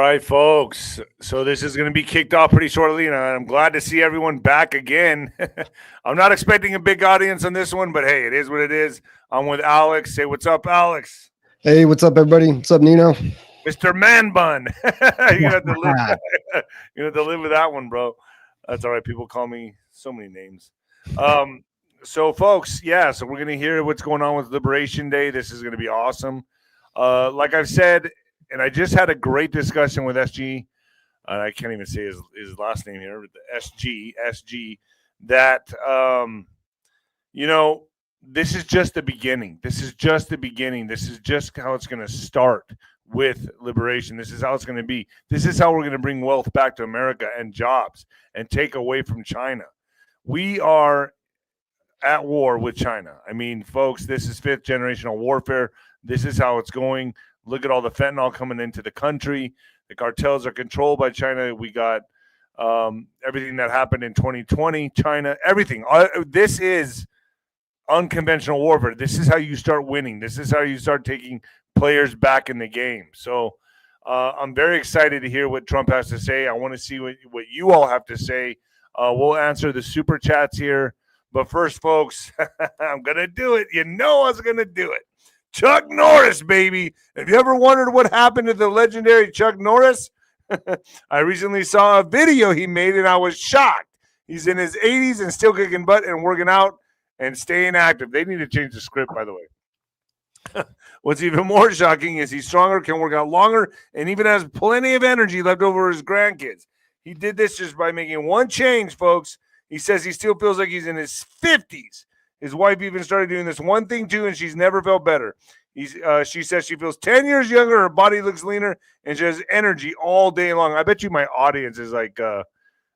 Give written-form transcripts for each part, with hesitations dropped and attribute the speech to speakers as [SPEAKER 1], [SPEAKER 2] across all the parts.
[SPEAKER 1] right, folks. So this is going to be kicked off pretty shortly, and I'm glad to see everyone back again. I'm not expecting a big audience on this one, but hey, it is what it is. I'm with Alex. Say what's up, Alex.
[SPEAKER 2] Hey, what's up, everybody? What's up, Nino?
[SPEAKER 1] Mr. Man Bun. You're going to have to live with that one, bro. That's all right. People call me so many names. So, folks, yeah, so we're going to hear what's going on with Liberation Day. This is going to be awesome. Like I've said, and I just had a great discussion with SG. I can't even say his last name here, but SG, that, this is just the beginning. This is just the beginning. This is just how it's going to start with liberation. This is how it's going to be. This is how we're going to bring wealth back to America and jobs and take away from China. We are at war with China. I mean, folks, this is fifth generational warfare. This is how it's going. Look at all the fentanyl coming into the country. The cartels are controlled by China. We got everything that happened in 2020, China, everything. This is unconventional warfare. This is how you start winning. This is how you start taking players back in the game. So I'm very excited to hear what Trump has to say. I want to see what you all have to say. We'll answer the super chats here. But first, folks, I'm going to do it. You know I was going to do it. Chuck Norris, baby. Have you ever wondered what happened to the legendary Chuck Norris? I recently saw a video he made, and I was shocked. He's in his 80s and still kicking butt and working out and staying active. They need to change the script, by the way. What's even more shocking is he's stronger, can work out longer, and even has plenty of energy left over for his grandkids. He did this just by making one change, folks. He says he still feels like he's in his 50s. His wife even started doing this one thing, too, and she's never felt better. She says she feels 10 years younger, her body looks leaner, and she has energy all day long. I bet you my audience is like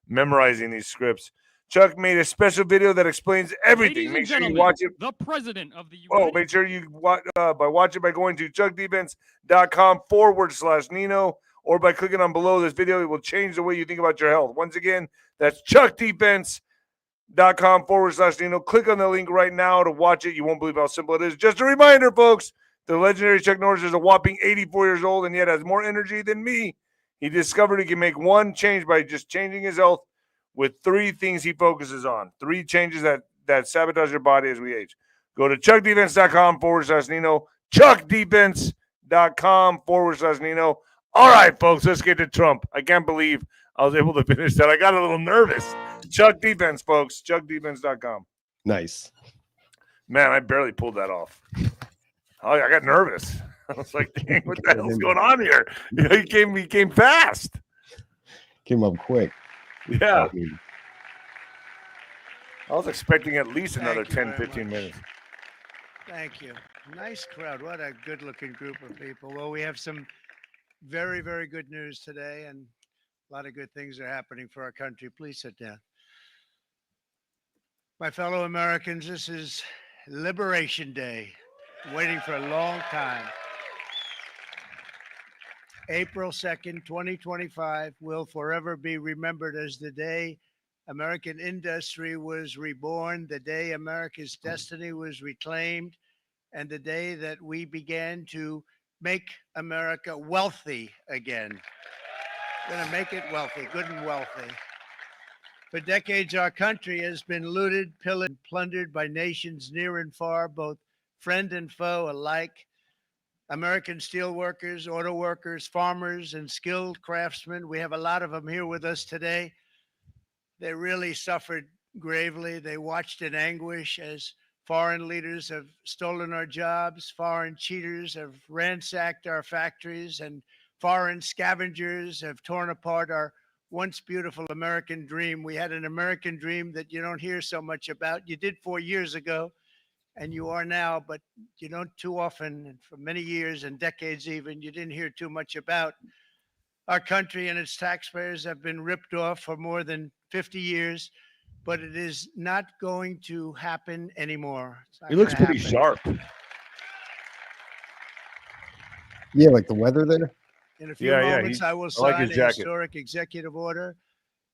[SPEAKER 1] memorizing these scripts. Chuck made a special video that explains everything. Make sure you watch it.
[SPEAKER 3] The president of the
[SPEAKER 1] United States. Make sure you watch it by going to chuckdefense.com/Nino or by clicking on below this video. It will change the way you think about your health. Once again, that's chuckdefense.com/Nino. Click on the link right now to watch it. You won't believe how simple it is. Just a reminder, folks, the legendary Chuck Norris is a whopping 84 years old and yet has more energy than me. He discovered he can make one change by just changing his health with three things he focuses on. Three changes that sabotage your body as we age. Go to chuckdefense.com/Nino. chuckdefense.com/Nino. All right, folks, let's get to Trump. I can't believe I was able to finish that. I got a little nervous. Chuck Defense, folks. chuckdefense.com.
[SPEAKER 2] Nice.
[SPEAKER 1] Man, I barely pulled that off. I got nervous. I was like, dang, what the hell's going on here? He came fast.
[SPEAKER 2] Came up quick.
[SPEAKER 1] Yeah. I was expecting at least another 10, 15 minutes.
[SPEAKER 4] Thank you. Nice crowd. What a good-looking group of people. Well, we have some very, very good news today, and a lot of good things are happening for our country. Please sit down. My fellow Americans, this is Liberation Day. Waiting for a long time. April 2nd, 2025 will forever be remembered as the day American industry was reborn, the day America's destiny was reclaimed, and the day that we began to make America wealthy again. We're going to make it wealthy, good and wealthy. For decades, our country has been looted, pillaged, and plundered by nations near and far, both friend and foe alike. American steel workers, auto workers, farmers, and skilled craftsmen. We have a lot of them here with us today. They really suffered gravely. They watched in anguish as foreign leaders have stolen our jobs, foreign cheaters have ransacked our factories, and foreign scavengers have torn apart our once beautiful American dream. We had an American dream that you don't hear so much about. You did 4 years ago. And you are now, but you don't too often, and for many years and decades even, you didn't hear too much about. Our country and its taxpayers have been ripped off for more than 50 years, but it is not going to happen anymore.
[SPEAKER 1] He looks pretty sharp.
[SPEAKER 2] Yeah, like the weather there.
[SPEAKER 4] In a few moments, I will sign a historic executive order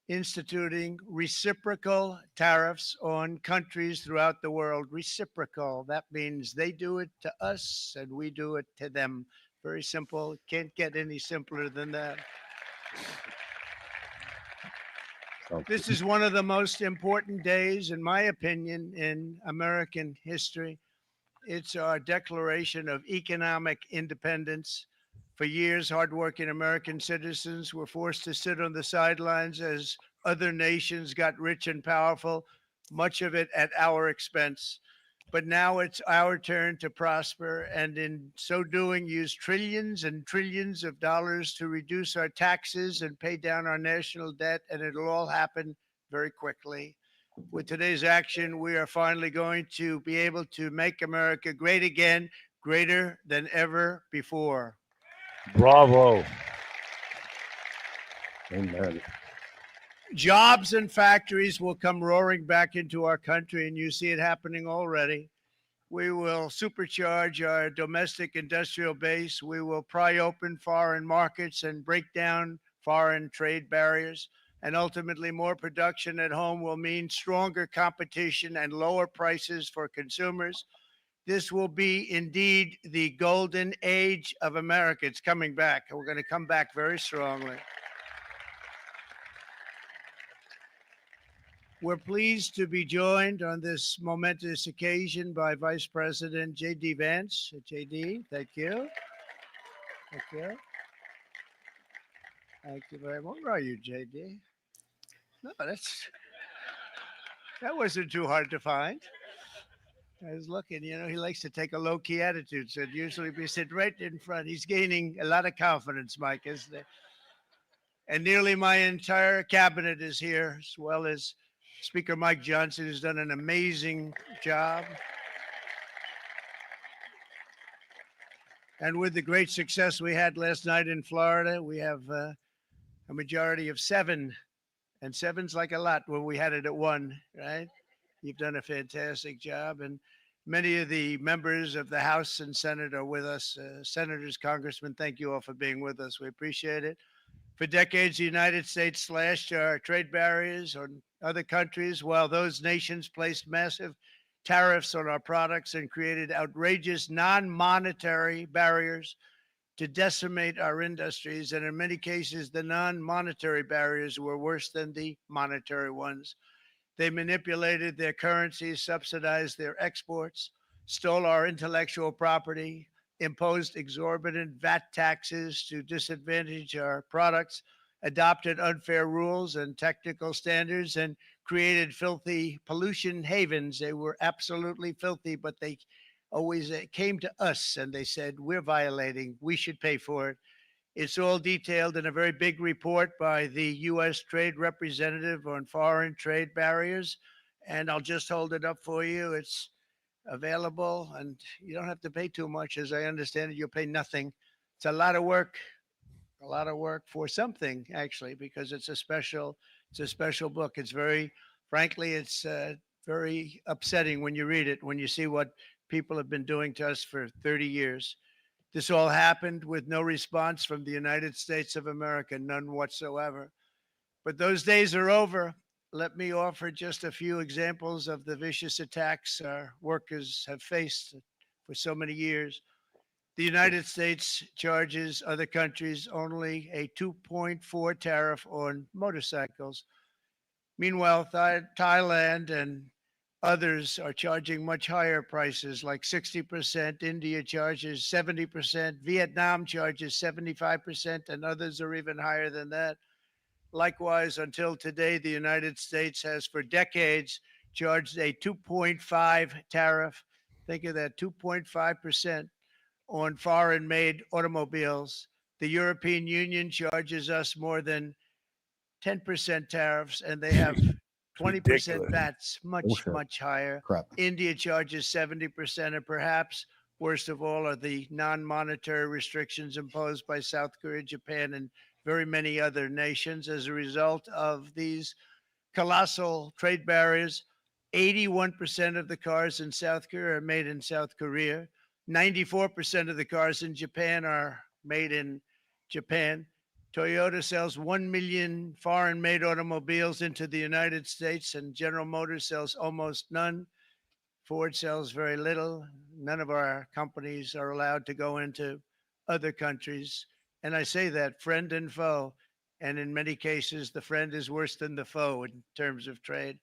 [SPEAKER 4] instituting reciprocal tariffs on countries throughout the world. Reciprocal, that means they do it to us and we do it to them. Very simple. Can't get any simpler than that. This is one of the most important days, in my opinion, in American history. It's our declaration of economic independence. For years, hardworking American citizens were forced to sit on the sidelines as other nations got rich and powerful, much of it at our expense. But now it's our turn to prosper, and in so doing, use trillions and trillions of dollars to reduce our taxes and pay down our national debt, and it'll all happen very quickly. With today's action, we are finally going to be able to make America great again, greater than ever before.
[SPEAKER 1] Bravo.
[SPEAKER 2] Amen.
[SPEAKER 4] Jobs and factories will come roaring back into our country, and you see it happening already. We will supercharge our domestic industrial base. We will pry open foreign markets and break down foreign trade barriers. And ultimately, more production at home will mean stronger competition and lower prices for consumers. This will be indeed the golden age of America. It's coming back. We're going to come back very strongly. We're pleased to be joined on this momentous occasion by Vice President J.D. Vance. J.D., thank you. Thank you. Thank you very much. Where are you, J.D.? No, that wasn't too hard to find. I was looking, he likes to take a low-key attitude, so usually we sit right in front. He's gaining a lot of confidence, Mike, isn't it? And nearly my entire cabinet is here, as well as Speaker Mike Johnson, who's done an amazing job. And with the great success we had last night in Florida, we have a majority of 7. And 7's like a lot when we had it at 1, right? You've done a fantastic job. And many of the members of the House and Senate are with us. Senators, congressmen, thank you all for being with us. We appreciate it. For decades, the United States slashed our trade barriers on other countries, while those nations placed massive tariffs on our products and created outrageous non-monetary barriers to decimate our industries. And in many cases, the non-monetary barriers were worse than the monetary ones. They manipulated their currencies, subsidized their exports, stole our intellectual property, imposed exorbitant VAT taxes to disadvantage our products, adopted unfair rules and technical standards, and created filthy pollution havens. They were absolutely filthy, but they always came to us and they said, we're violating, we should pay for it. It's all detailed in a very big report by the U.S. Trade Representative on foreign trade barriers. And I'll just hold it up for you. It's available, and you don't have to pay too much. As I understand it, you'll pay nothing. It's a lot of work for something, actually, because it's a special book. It's frankly, it's very upsetting when you read it, when you see what people have been doing to us for 30 years. This all happened with no response from the United States of America, none whatsoever. But those days are over. Let me offer just a few examples of the vicious attacks our workers have faced for so many years. The United States charges other countries only a 2.4 tariff on motorcycles. Meanwhile, Thailand and others are charging much higher prices, like 60%. India charges 70%. Vietnam charges 75%, and others are even higher than that. Likewise, until today, the United States has for decades charged a 2.5 tariff. Think of that, 2.5% on foreign-made automobiles. The European Union charges us more than 10% tariffs, and they have 20% VATs, much higher.
[SPEAKER 2] Crap.
[SPEAKER 4] India charges 70%, and perhaps worst of all are the non-monetary restrictions imposed by South Korea, Japan, and very many other nations. As a result of these colossal trade barriers, 81% of the cars in South Korea are made in South Korea. 94% of the cars in Japan are made in Japan. Toyota sells 1 million foreign-made automobiles into the United States, and General Motors sells almost none. Ford sells very little. None of our companies are allowed to go into other countries. And I say that, friend and foe, And in many cases, the friend is worse than the foe in terms of trade.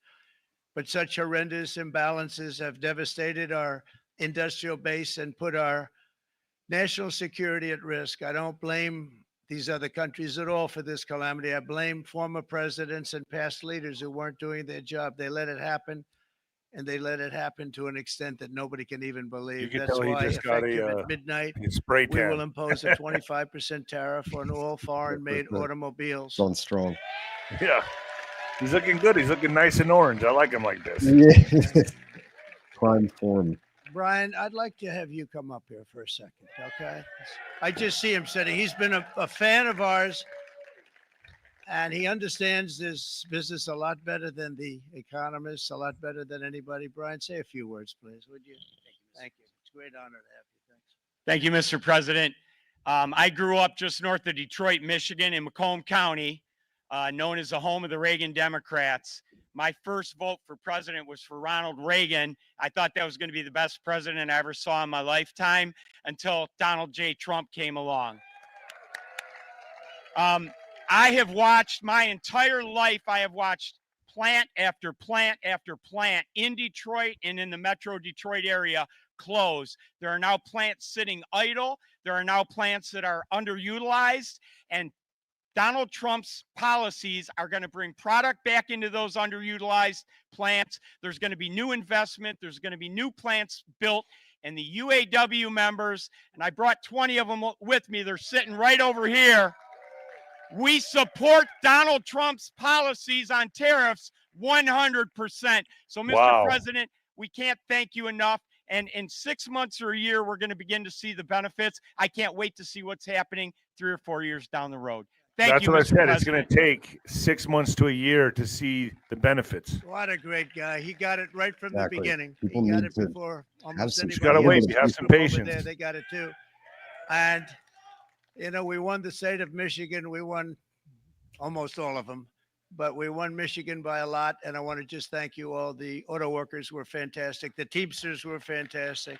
[SPEAKER 4] But such horrendous imbalances have devastated our industrial base and put our national security at risk. I don't blame these other countries at all for this calamity. I blame former presidents and past leaders who weren't doing their job. They let it happen, and they let it happen to an extent that nobody can even
[SPEAKER 1] You
[SPEAKER 4] believe.
[SPEAKER 1] can
[SPEAKER 4] That's
[SPEAKER 1] tell he
[SPEAKER 4] why,
[SPEAKER 1] just got
[SPEAKER 4] effective
[SPEAKER 1] a
[SPEAKER 4] at midnight,
[SPEAKER 1] spray
[SPEAKER 4] we will
[SPEAKER 1] tan.
[SPEAKER 4] impose a 25% tariff on all foreign-made
[SPEAKER 2] It's
[SPEAKER 4] automobiles.
[SPEAKER 2] on strong.
[SPEAKER 1] Yeah, he's looking good. He's looking nice and orange. I like him like this.
[SPEAKER 2] Yeah. Crime form.
[SPEAKER 4] Brian, I'd like to have you come up here for a second, okay? I just see him sitting. He's been a fan of ours, and he understands this business a lot better than the economists, a lot better than anybody. Brian, say a few words, please, would you? Thank you. It's a great honor to have you. Thanks.
[SPEAKER 3] Thank you, Mr. President. I grew up just north of Detroit, Michigan, in Macomb County, known as the home of the Reagan Democrats. My first vote for president was for Ronald Reagan. I thought that was going to be the best president I ever saw in my lifetime until Donald J. Trump came along. I have watched my entire life, I have watched plant after plant after plant in Detroit and in the Metro Detroit area close. There are now plants sitting idle. There are now plants that are underutilized, and Donald Trump's policies are going to bring product back into those underutilized plants. There's going to be new investment. There's going to be new plants built. And the UAW members, and I brought 20 of them with me, they're sitting right over here. We support Donald Trump's policies on tariffs 100%. So, Mr.
[SPEAKER 1] Wow.
[SPEAKER 3] President, we can't thank you enough. And in 6 months or a year, we're going to begin to see the benefits. I can't wait to see what's happening 3 or 4 years down the road. Thank you,
[SPEAKER 1] That's what I
[SPEAKER 3] Mr.
[SPEAKER 1] said.
[SPEAKER 3] President.
[SPEAKER 1] It's going to take 6 months to a year to see the benefits.
[SPEAKER 4] What a great guy. He got it right from
[SPEAKER 2] Exactly.
[SPEAKER 4] the beginning.
[SPEAKER 2] People
[SPEAKER 4] he got
[SPEAKER 2] need
[SPEAKER 4] it
[SPEAKER 2] to
[SPEAKER 4] before
[SPEAKER 2] have
[SPEAKER 4] almost
[SPEAKER 2] some
[SPEAKER 4] anybody.
[SPEAKER 1] gotta
[SPEAKER 2] wait,
[SPEAKER 4] else.
[SPEAKER 1] have some
[SPEAKER 4] Over
[SPEAKER 1] patience.
[SPEAKER 4] there, they got it too. And, you know, we won the state of Michigan. We won almost all of them, but we won Michigan by a lot. And I want to just thank you all. The auto workers were fantastic. The Teamsters were fantastic.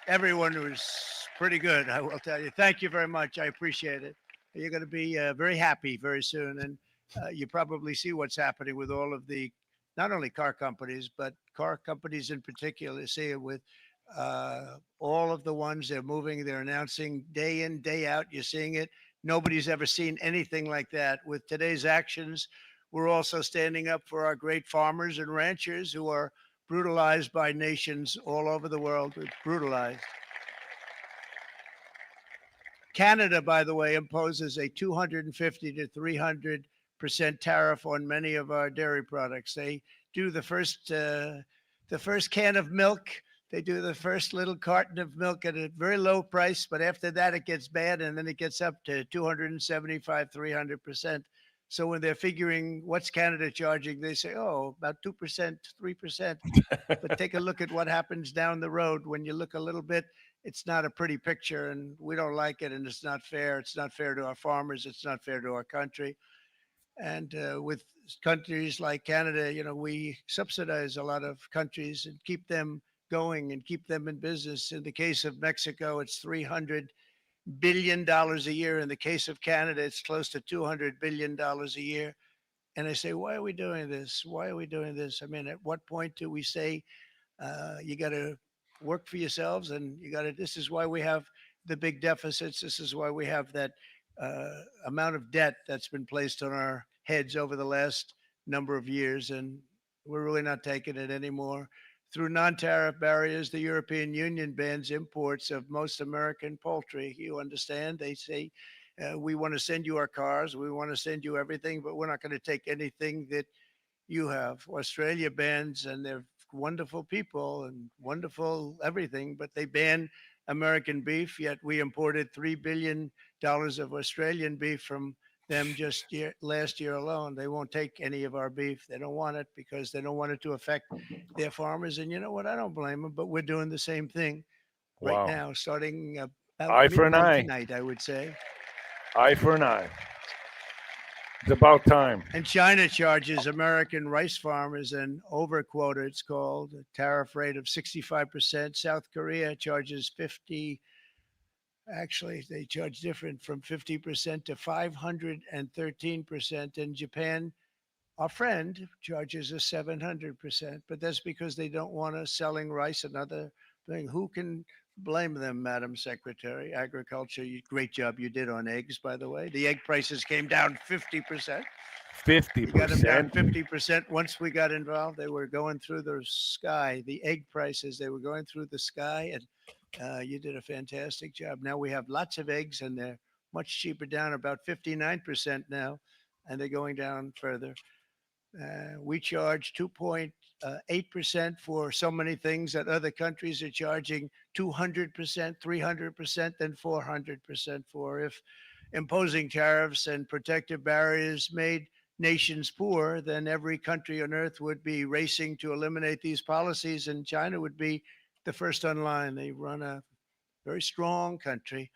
[SPEAKER 4] Everyone was pretty good, I will tell you. Thank you very much. I appreciate it. You're going to be very happy very soon. And you probably see what's happening with all of the, not only car companies, but car companies in particular. See it with all of the ones they're moving, they're announcing day in, day out. You're seeing it. Nobody's ever seen anything like that. With today's actions, we're also standing up for our great farmers and ranchers who are brutalized by nations all over the world. Brutalized. Canada, by the way, imposes a 250 to 300% tariff on many of our dairy products. They do the first can of milk. They do the first little carton of milk at a very low price, but after that it gets bad, and then it gets up to 275, 300%. So when they're figuring what's Canada charging, they say, oh, about 2%, 3%. But take a look at what happens down the road. When you look a little bit, it's not a pretty picture, and we don't like it, and it's not fair. It's not fair to our farmers. It's not fair to our country. And with countries like Canada, you know, we subsidize a lot of countries and keep them going and keep them in business. In the case of Mexico, it's $300 billion a year. In the case of Canada, it's close to $200 billion a year. And I say, why are we doing this? Why are we doing this? I mean, at what point do we say you got to work for yourselves, and you got to, this is why we have the big deficits. This is why we have that amount of debt that's been placed on our heads over the last number of years. And we're really not taking it anymore. Through non-tariff barriers, the European Union bans imports of most American poultry. You understand? They say, we want to send you our cars. We want to send you everything, but we're not going to take anything that you have. Australia bans, and they're wonderful people and wonderful everything, but they ban American beef, yet we imported $3 billion of Australian beef from them just last year alone. They won't take any of our beef. They don't want it because they don't want it to affect their farmers. And you know what? I don't blame them, but we're doing the same thing right now, starting about
[SPEAKER 1] Eye for an eye.
[SPEAKER 4] tonight, I would say.
[SPEAKER 1] Eye for an eye. It's about time.
[SPEAKER 4] And China charges American rice farmers an overquota, it's called, a tariff rate of 65%. South Korea charges 50, Actually, they charge different from 50% to 513%. In Japan, our friend charges us 700%, but that's because they don't want us selling rice and other thing. Who can blame them, Madam Secretary? Agriculture, great job you did on eggs, by the way. The egg prices came down 50%. You got them down
[SPEAKER 1] 50%.
[SPEAKER 4] 50%. Once we got involved, they were going through the sky. The egg prices, they were going through the sky, and you did a fantastic job. Now we have lots of eggs, and they're much cheaper, down about 59% now, and they're going down further. We charge 2.8% for so many things that other countries are charging 200%, 300%, then 400% for. If imposing tariffs and protective barriers made nations poor, then every country on earth would be racing to eliminate these policies, and China would be the first on line. They run a very strong country,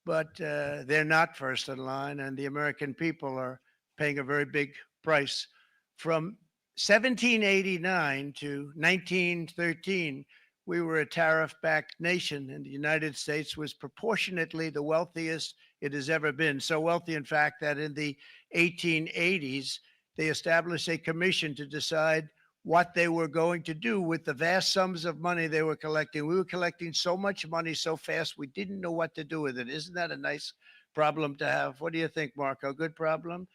[SPEAKER 4] but they're not first in line, and the American people are paying a very big price. From 1789 to 1913, we were a tariff-backed nation, and the United States was proportionately the wealthiest it has ever been. So wealthy, in fact, that in the 1880s, they established a commission to decide what they were going to do with the vast sums of money they were collecting. We were collecting so much money so fast, we didn't know what to do with it. Isn't that a nice problem to have? What do you think, Marco? Good problem?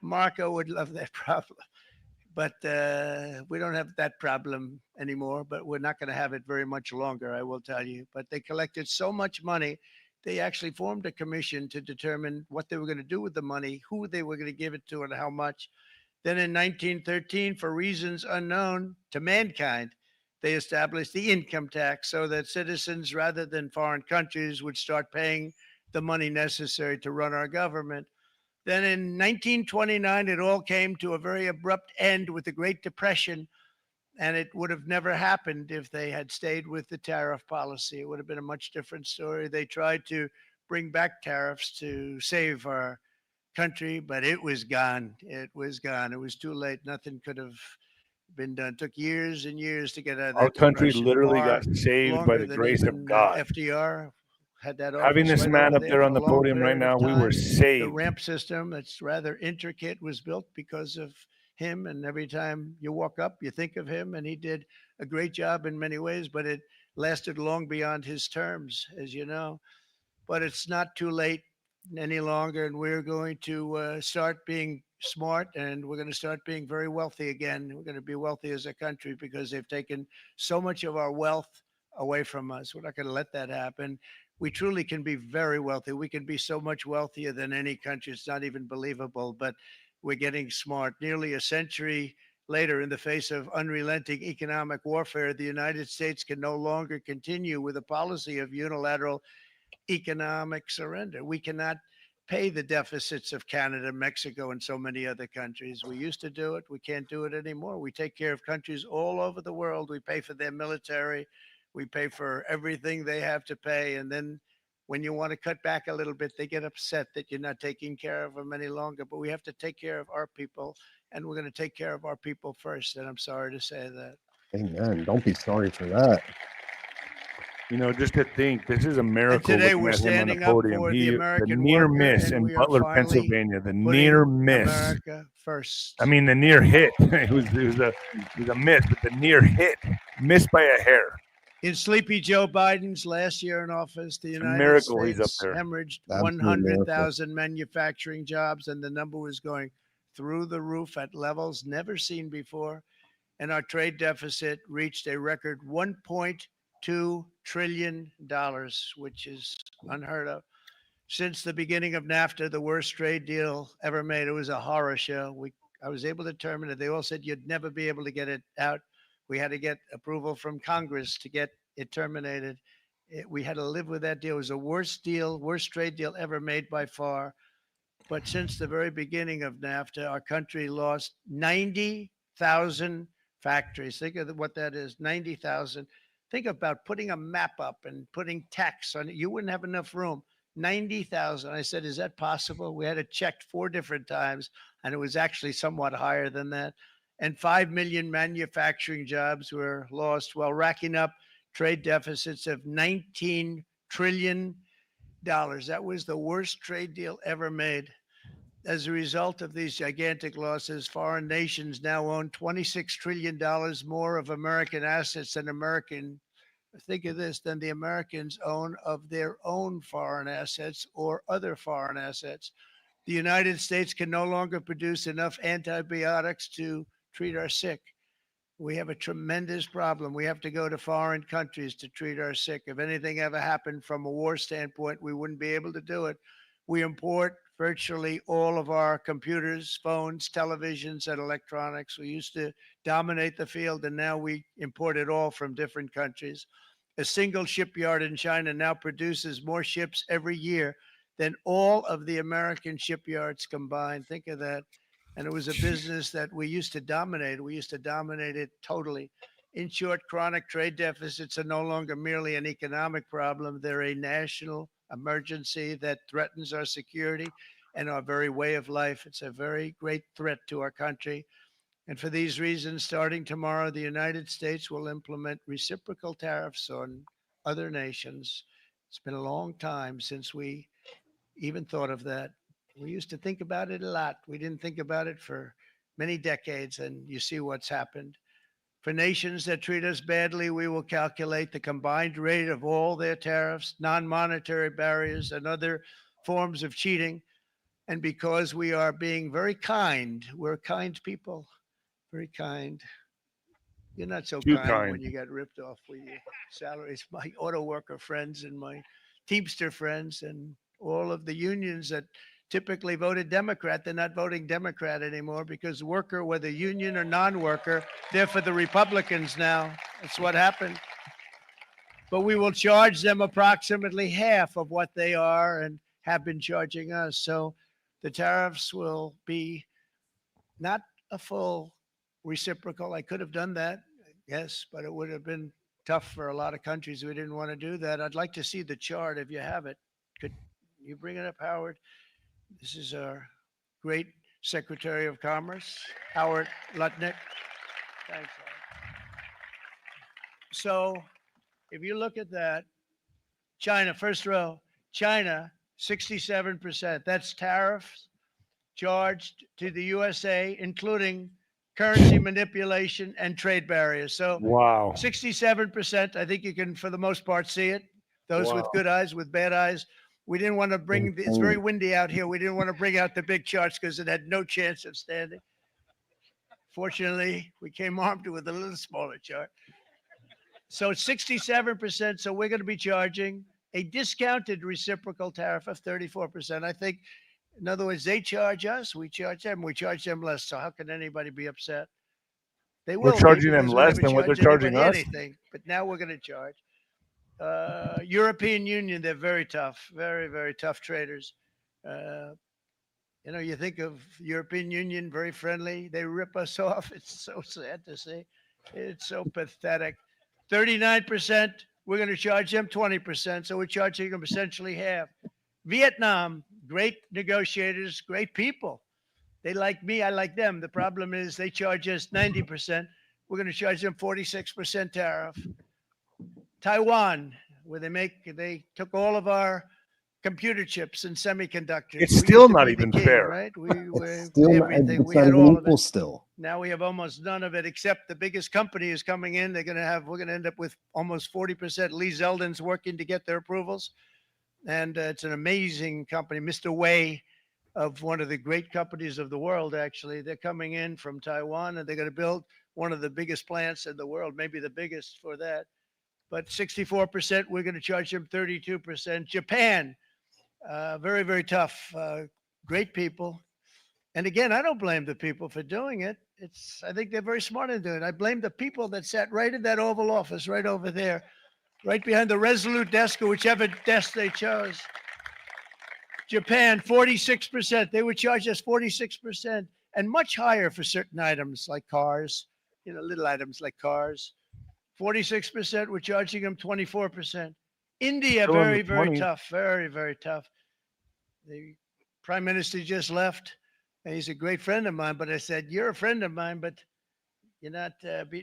[SPEAKER 4] Marco would love that problem. But we don't have that problem anymore, but we're not going to have it very much longer, I will tell you. But they collected so much money, they actually formed a commission to determine what they were going to do with the money, who they were going to give it to, and how much. Then in 1913, for reasons unknown to mankind, they established the income tax so that citizens, rather than foreign countries, would start paying the money necessary to run our government. Then in 1929, it all came to a very abrupt end with the Great Depression, and it would have never happened if they had stayed with the tariff policy. It would have been a much different story. They tried to bring back tariffs to save our country, but it was gone. It was gone. It was too late. Nothing could have been done. It took years and years to get out of that
[SPEAKER 1] Our country
[SPEAKER 4] depression.
[SPEAKER 1] literally
[SPEAKER 4] Far
[SPEAKER 1] got saved by
[SPEAKER 4] longer
[SPEAKER 1] the
[SPEAKER 4] than
[SPEAKER 1] grace
[SPEAKER 4] even,
[SPEAKER 1] of God.
[SPEAKER 4] FDR had that
[SPEAKER 1] Having
[SPEAKER 4] office
[SPEAKER 1] this
[SPEAKER 4] right
[SPEAKER 1] man
[SPEAKER 4] over
[SPEAKER 1] up there on
[SPEAKER 4] for
[SPEAKER 1] the
[SPEAKER 4] a long
[SPEAKER 1] podium right
[SPEAKER 4] period of
[SPEAKER 1] now, we were
[SPEAKER 4] time. The
[SPEAKER 1] saved.
[SPEAKER 4] ramp system that's rather intricate was built because of him, and every time you walk up, you think of him, and he did a great job in many ways, but it lasted long beyond his terms, as you know. But it's not too late any longer, and we're going to start being smart, and we're going to start being very wealthy again. We're going to be wealthy as a country because they've taken so much of our wealth away from us. We're not going to let that happen. We truly can be very wealthy. We can be so much wealthier than any country. It's not even believable, but we're getting smart. Nearly a century later, in the face of unrelenting economic warfare, the United States can no longer continue with a policy of unilateral economic surrender. We cannot pay the deficits of Canada, Mexico, and so many other countries. We used to do it. We can't do it anymore. We take care of countries all over the world. We pay for their military. We pay for everything they have to pay. And then when you want to cut back a little bit, they get upset that you're not taking care of them any longer. But we have to take care of our people, and we're going to take care of our people first. And I'm sorry to say that.
[SPEAKER 2] Amen. Don't be sorry for that.
[SPEAKER 1] You know, just to think, this is a miracle.
[SPEAKER 4] And today
[SPEAKER 1] looking
[SPEAKER 4] we're
[SPEAKER 1] at him on the
[SPEAKER 4] standing up
[SPEAKER 1] podium.
[SPEAKER 4] for the American
[SPEAKER 1] near
[SPEAKER 4] worker,
[SPEAKER 1] miss
[SPEAKER 4] and
[SPEAKER 1] in
[SPEAKER 4] we are
[SPEAKER 1] Butler,
[SPEAKER 4] finally
[SPEAKER 1] Pennsylvania. The
[SPEAKER 4] putting
[SPEAKER 1] near miss.
[SPEAKER 4] America first.
[SPEAKER 1] I mean, the near hit. It was a miss, but the near hit, missed by a hair.
[SPEAKER 4] In Sleepy Joe Biden's last year in office, the United
[SPEAKER 1] miracle he's up
[SPEAKER 4] States
[SPEAKER 1] there.
[SPEAKER 4] hemorrhaged
[SPEAKER 2] Absolute
[SPEAKER 4] 100,000 manufacturing jobs, and the number was going through the roof at levels never seen before. And our trade deficit reached a record $1.2 trillion, which is unheard of. Since the beginning of NAFTA, the worst trade deal ever made. It was a horror show. I was able to terminate it. They all said you'd never be able to get it out. We had to get approval from Congress to get it terminated. We had to live with that deal. It was the worst trade deal ever made by far. But since the very beginning of NAFTA, our country lost 90,000 factories. Think of what that is, 90,000. Think about putting a map up and putting text on it. You wouldn't have enough room. 90,000. I said, is that possible? We had it checked 4 different times, and it was actually somewhat higher than that. And 5 million manufacturing jobs were lost while racking up trade deficits of $19 trillion. That was the worst trade deal ever made. As a result of these gigantic losses, foreign nations now own $26 trillion more of American assets than think of this, than the Americans own of their own foreign assets or other foreign assets. The United States can no longer produce enough antibiotics to treat our sick. We have a tremendous problem. We have to go to foreign countries to treat our sick. If anything ever happened from a war standpoint, we wouldn't be able to do it. We import virtually all of our computers, phones, televisions, and electronics. We used to dominate the field, and now we import it all from different countries. A single shipyard in China now produces more ships every year than all of the American shipyards combined. Think of that. And it was a business that we used to dominate. We used to dominate it totally. In short, chronic trade deficits are no longer merely an economic problem. They're a national emergency that threatens our security and our very way of life. It's a very great threat to our country. And for these reasons, starting tomorrow, the United States will implement reciprocal tariffs on other nations. It's been a long time since we even thought of that. We used to think about it a lot. We didn't think about it for many decades, and you see what's happened. For nations that treat us badly, we will calculate the combined rate of all their tariffs, non-monetary barriers, and other forms of cheating. And because we are being very kind, we're kind people, very kind. You're not so
[SPEAKER 1] Too
[SPEAKER 4] kind when
[SPEAKER 1] kind.
[SPEAKER 4] you get ripped off with your salaries. My auto worker friends and my Teamster friends and all of the unions that typically voted Democrat, they're not voting Democrat anymore because worker, whether union or non-worker, they're for the Republicans now. That's what happened. But we will charge them approximately half of what they are and have been charging us. So the tariffs will be not a full reciprocal. I could have done that, yes, but it would have been tough for a lot of countries. We didn't want to do that. I'd like to see the chart if you have it. Could you bring it up, Howard? This is our great Secretary of Commerce, Howard Lutnick. Thanks, Howard. So if you look at that, China, first row, China, 67%. That's tariffs charged to the USA, including currency manipulation and trade barriers. So
[SPEAKER 1] Wow.
[SPEAKER 4] 67%, I think you can, for the most part, see it. Those with good eyes, with bad eyes. We didn't want to bring, it's very windy out here. We didn't want to bring out the big charts because it had no chance of standing. Fortunately, we came armed with a little smaller chart. So it's 67%. So we're going to be charging a discounted reciprocal tariff of 34%. I think, in other words, they charge us, we charge them less. So how can anybody be upset? They will.
[SPEAKER 1] We're charging them
[SPEAKER 4] because we
[SPEAKER 1] less
[SPEAKER 4] never
[SPEAKER 1] than what they're
[SPEAKER 4] charged
[SPEAKER 1] charging
[SPEAKER 4] anybody
[SPEAKER 1] us.
[SPEAKER 4] anything, but now we're going to charge. European Union, they're very tough, very, very tough traders. You know, you think of European Union, very friendly. They rip us off. It's so sad to see. It's so pathetic. 39%, we're going to charge them 20%. So we're charging them essentially half. Vietnam, great negotiators, great people. They like me, I like them. The problem is they charge us 90%. We're going to charge them 46% tariff. Taiwan, where they took all of our computer chips and semiconductors.
[SPEAKER 1] It's
[SPEAKER 4] We
[SPEAKER 1] still
[SPEAKER 4] used to
[SPEAKER 1] not
[SPEAKER 4] be the
[SPEAKER 1] even
[SPEAKER 4] king,
[SPEAKER 1] fair.
[SPEAKER 4] right? We
[SPEAKER 2] It's still not,
[SPEAKER 4] everything.
[SPEAKER 2] it's
[SPEAKER 4] We
[SPEAKER 2] not
[SPEAKER 4] had
[SPEAKER 2] even
[SPEAKER 4] all of
[SPEAKER 2] equal
[SPEAKER 4] it.
[SPEAKER 2] still.
[SPEAKER 4] Now we have almost none of it, except the biggest company is coming in. We're going to end up with almost 40%. Lee Zeldin's working to get their approvals. And it's an amazing company. Mr. Wei, of one of the great companies of the world, actually, they're coming in from Taiwan, and they're going to build one of the biggest plants in the world, maybe the biggest for that. But 64%, we're going to charge them 32%. Japan, very, very tough, great people. And again, I don't blame the people for doing it. I think they're very smart in doing it. I blame the people that sat right in that Oval Office, right over there, right behind the Resolute desk or whichever desk they chose. Japan, 46%. They would charge us 46% and much higher for certain items like cars, you know, little items like cars. 46%, we're charging them 24%. India,
[SPEAKER 1] Still in the
[SPEAKER 4] very, very
[SPEAKER 1] 20s.
[SPEAKER 4] tough, very, very tough. The prime minister just left, and he's a great friend of mine, but I said, you're a friend of mine, but you're not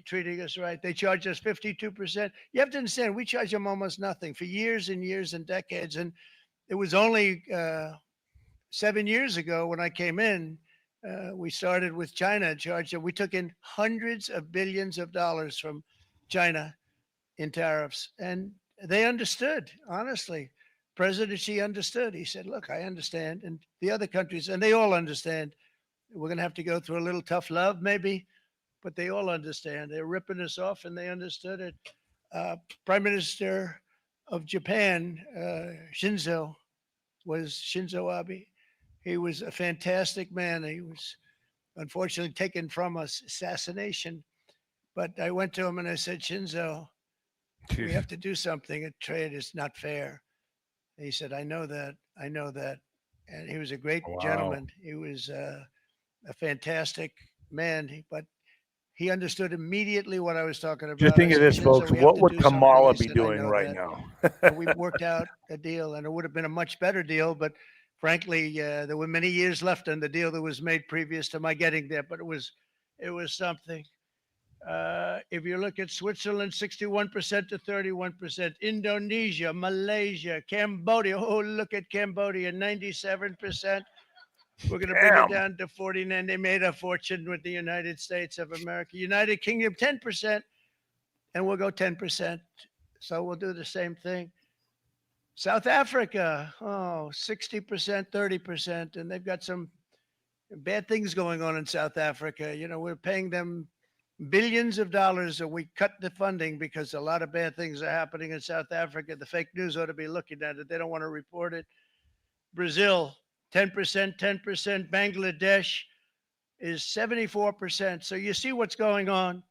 [SPEAKER 4] treating us right. They charge us 52%. You have to understand, we charge them almost nothing for years and years and decades. And it was only 7 years ago when I came in, we started with China in charge, and we took in hundreds of billions of dollars from China in tariffs. And they understood, honestly. President Xi understood. He said, look, I understand. And the other countries, and they all understand. We're going to have to go through a little tough love, maybe, but they all understand. They're ripping us off, and they understood it. Prime Minister of Japan, Shinzo Abe. He was a fantastic man. He was unfortunately taken from us, assassination. But I went to him and I said, Shinzo, we have to do something. Trade is not fair. He said, I know that. I know that. And he was a great gentleman. He was a fantastic man, but he understood immediately what I was talking about.
[SPEAKER 1] Just think of this, folks. What would Kamala be doing right now?
[SPEAKER 4] And we worked out a deal, and it would have been a much better deal. But frankly, there were many years left on the deal that was made previous to my getting there. But it was something. If you look at Switzerland, 61% to 31%, Indonesia, Malaysia, Cambodia. Oh, look at Cambodia, 97%. We're going to bring it down to 49. They made a fortune with the United States of America. United Kingdom, 10%, and we'll go 10%. So we'll do the same thing. South Africa, 60%, 30%, and they've got some bad things going on in South Africa. You know, we're paying them billions of dollars, and we cut the funding because a lot of bad things are happening in South Africa. The fake news ought to be looking at it. They don't want to report it. Brazil, 10%, 10%. Bangladesh is 74%. So you see what's going on.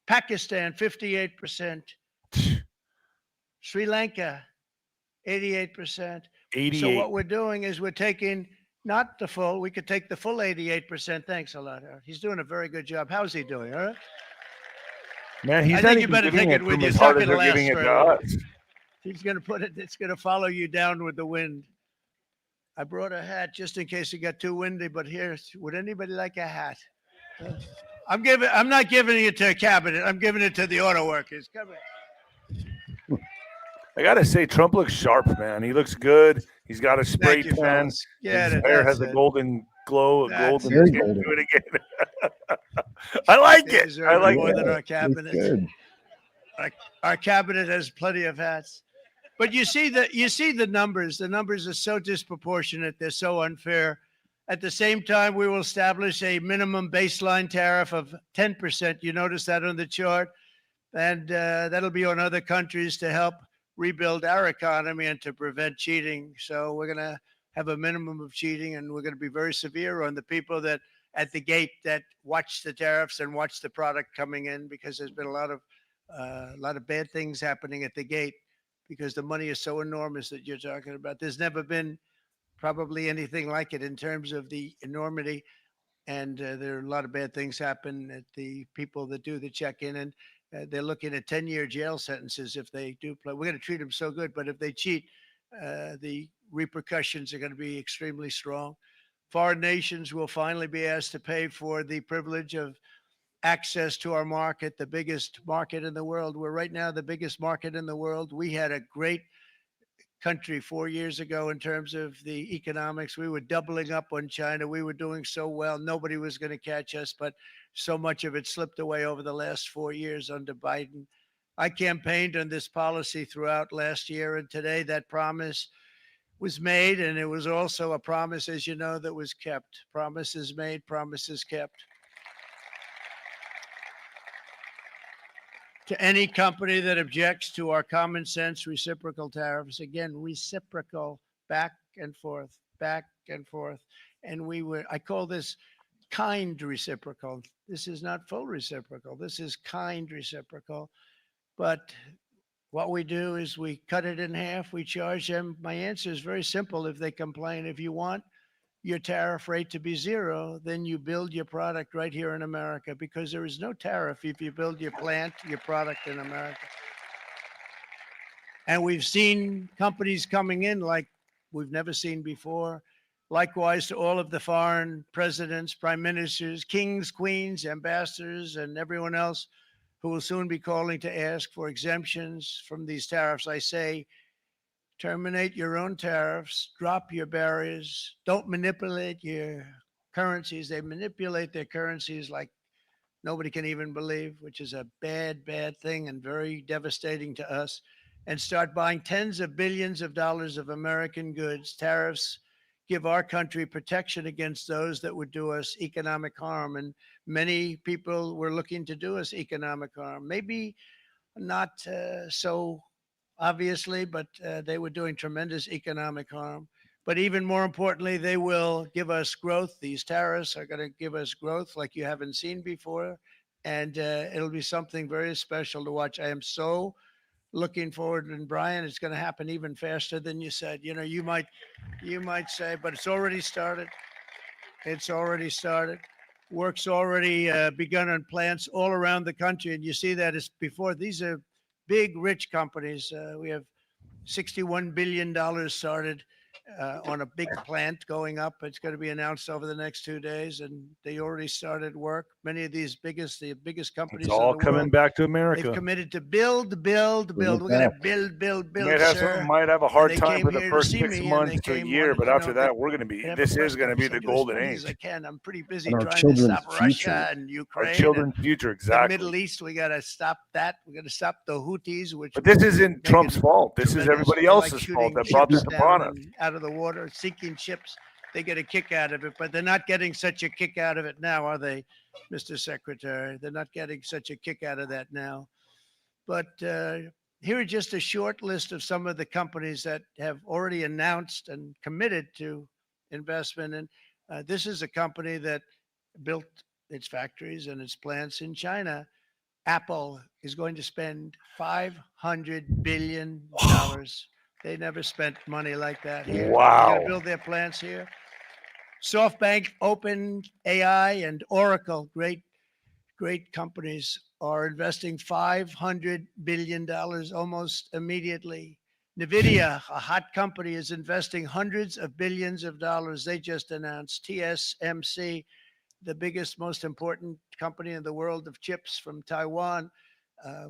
[SPEAKER 4] Pakistan, 58%. Sri Lanka, 88%.
[SPEAKER 1] 88.
[SPEAKER 4] So what we're doing is we're taking not the full, we could take the full 88%. Thanks a lot, Eric. He's doing a very good job. How's he doing, all right?
[SPEAKER 1] Man, he's
[SPEAKER 4] I think you better take it with you. It's not going to last very long. He's going to put it, it's going to follow you down with the wind. I brought a hat just in case it got too windy, but here, would anybody like a hat? I'm not giving it to a cabinet. I'm giving it to the auto workers. Come here.
[SPEAKER 1] I gotta say, Trump looks sharp, man. He looks good. He's got a spray tan.
[SPEAKER 4] Yeah,
[SPEAKER 1] his hair has a golden glow,
[SPEAKER 4] That's
[SPEAKER 1] golden tint to it again. I like it. I like
[SPEAKER 4] more
[SPEAKER 1] it.
[SPEAKER 4] than our cabinet. Our cabinet has plenty of hats. But you see the numbers. The numbers are so disproportionate. They're so unfair. At the same time, we will establish a minimum baseline tariff of 10%. You notice that on the chart. And that'll be on other countries to help rebuild our economy and to prevent cheating. So we're going to have a minimum of cheating, and we're going to be very severe on the people that at the gate that watch the tariffs and watch the product coming in, because there's been a lot of bad things happening at the gate because the money is so enormous that you're talking about. There's never been probably anything like it in terms of the enormity. And there are a lot of bad things happen at the people that do the check-in, and they're looking at 10-year jail sentences if they do play. We're going to treat them so good, but if they cheat, the repercussions are going to be extremely strong. Foreign nations will finally be asked to pay for the privilege of access to our market, the biggest market in the world. We're right now the biggest market in the world. We had a great country 4 years ago in terms of the economics. We were doubling up on China. We were doing so well. Nobody was going to catch us, but so much of it slipped away over the last 4 years under Biden. I campaigned on this policy throughout last year, and today that promise was made, and it was also a promise, as you know, that was kept. Promises made, promises kept. To any company that objects to our common sense reciprocal tariffs, again, reciprocal, back and forth, back and forth. And I call this kind reciprocal. This is not full reciprocal. This is kind reciprocal. But what we do is we cut it in half. We charge them. My answer is very simple. If they complain, if you want your tariff rate to be zero, then you build your product right here in America, because there is no tariff if you build your plant, your product in America. And we've seen companies coming in like we've never seen before. Likewise to all of the foreign presidents, prime ministers, kings, queens, ambassadors, and everyone else who will soon be calling to ask for exemptions from these tariffs. I say, terminate your own tariffs, drop your barriers, don't manipulate your currencies. They manipulate their currencies like nobody can even believe, which is a bad, bad thing and very devastating to us. And start buying tens of billions of dollars of American goods. Tariffs give our country protection against those that would do us economic harm. And many people were looking to do us economic harm. Maybe not so obviously, but they were doing tremendous economic harm. But even more importantly, they will give us growth. These tariffs are going to give us growth like you haven't seen before. And it'll be something very special to watch. I am so looking forward. And Brian, it's going to happen even faster than you said. You know, you might say, but it's already started. It's already started. Work's already begun on plants all around the country. And you see that as before. These are big, rich companies. We have $61 billion started on a big plant going up. It's going to be announced over the next 2 days, and they already started work. Many of these the biggest companies
[SPEAKER 1] It's all
[SPEAKER 4] in the
[SPEAKER 1] coming
[SPEAKER 4] world,
[SPEAKER 1] back to
[SPEAKER 4] they've
[SPEAKER 1] America.
[SPEAKER 4] committed to build. We're going to build, sir.
[SPEAKER 1] Might have a hard
[SPEAKER 4] they
[SPEAKER 1] time
[SPEAKER 4] came
[SPEAKER 1] for the
[SPEAKER 4] here to
[SPEAKER 1] first
[SPEAKER 4] see
[SPEAKER 1] 6
[SPEAKER 4] me, and
[SPEAKER 1] months
[SPEAKER 4] they
[SPEAKER 1] to a
[SPEAKER 4] came
[SPEAKER 1] year,
[SPEAKER 4] wanted
[SPEAKER 1] but
[SPEAKER 4] to
[SPEAKER 1] after
[SPEAKER 4] know
[SPEAKER 1] that,
[SPEAKER 4] that
[SPEAKER 1] we're going to be.
[SPEAKER 4] they have a
[SPEAKER 1] This is
[SPEAKER 4] press
[SPEAKER 1] going to be the
[SPEAKER 4] conference. I'll do as
[SPEAKER 1] golden
[SPEAKER 4] many as I
[SPEAKER 1] age.
[SPEAKER 4] can. I'm pretty busy
[SPEAKER 2] And our
[SPEAKER 4] trying to
[SPEAKER 2] children's
[SPEAKER 4] stop Russia
[SPEAKER 2] future.
[SPEAKER 4] and
[SPEAKER 1] Our
[SPEAKER 4] Ukraine.
[SPEAKER 1] children's future,
[SPEAKER 4] The
[SPEAKER 1] exactly.
[SPEAKER 4] Middle East, we got to stop that. We got to stop the Houthis, which.
[SPEAKER 1] But this isn't
[SPEAKER 4] making
[SPEAKER 1] Trump's fault. This is
[SPEAKER 4] tremendous-
[SPEAKER 1] everybody
[SPEAKER 4] they like
[SPEAKER 1] else's fault
[SPEAKER 4] shooting
[SPEAKER 1] that brought this
[SPEAKER 4] ships
[SPEAKER 1] upon
[SPEAKER 4] down
[SPEAKER 1] us.
[SPEAKER 4] and out of the water, sinking ships. They get a kick out of it, but they're not getting such a kick out of it now, are they, Mr. Secretary? They're not getting such a kick out of that now. But here are just a short list of some of the companies that have already announced and committed to investment. And this is a company that built its factories and its plants in China. Apple is going to spend $500 billion. They never spent money like that here. They're
[SPEAKER 1] Wow.
[SPEAKER 4] going to build their plants here. SoftBank, OpenAI, and Oracle, great companies, are investing $500 billion almost immediately. NVIDIA, a hot company, is investing hundreds of billions of dollars. They just announced. TSMC, the biggest, most important company in the world of chips from Taiwan,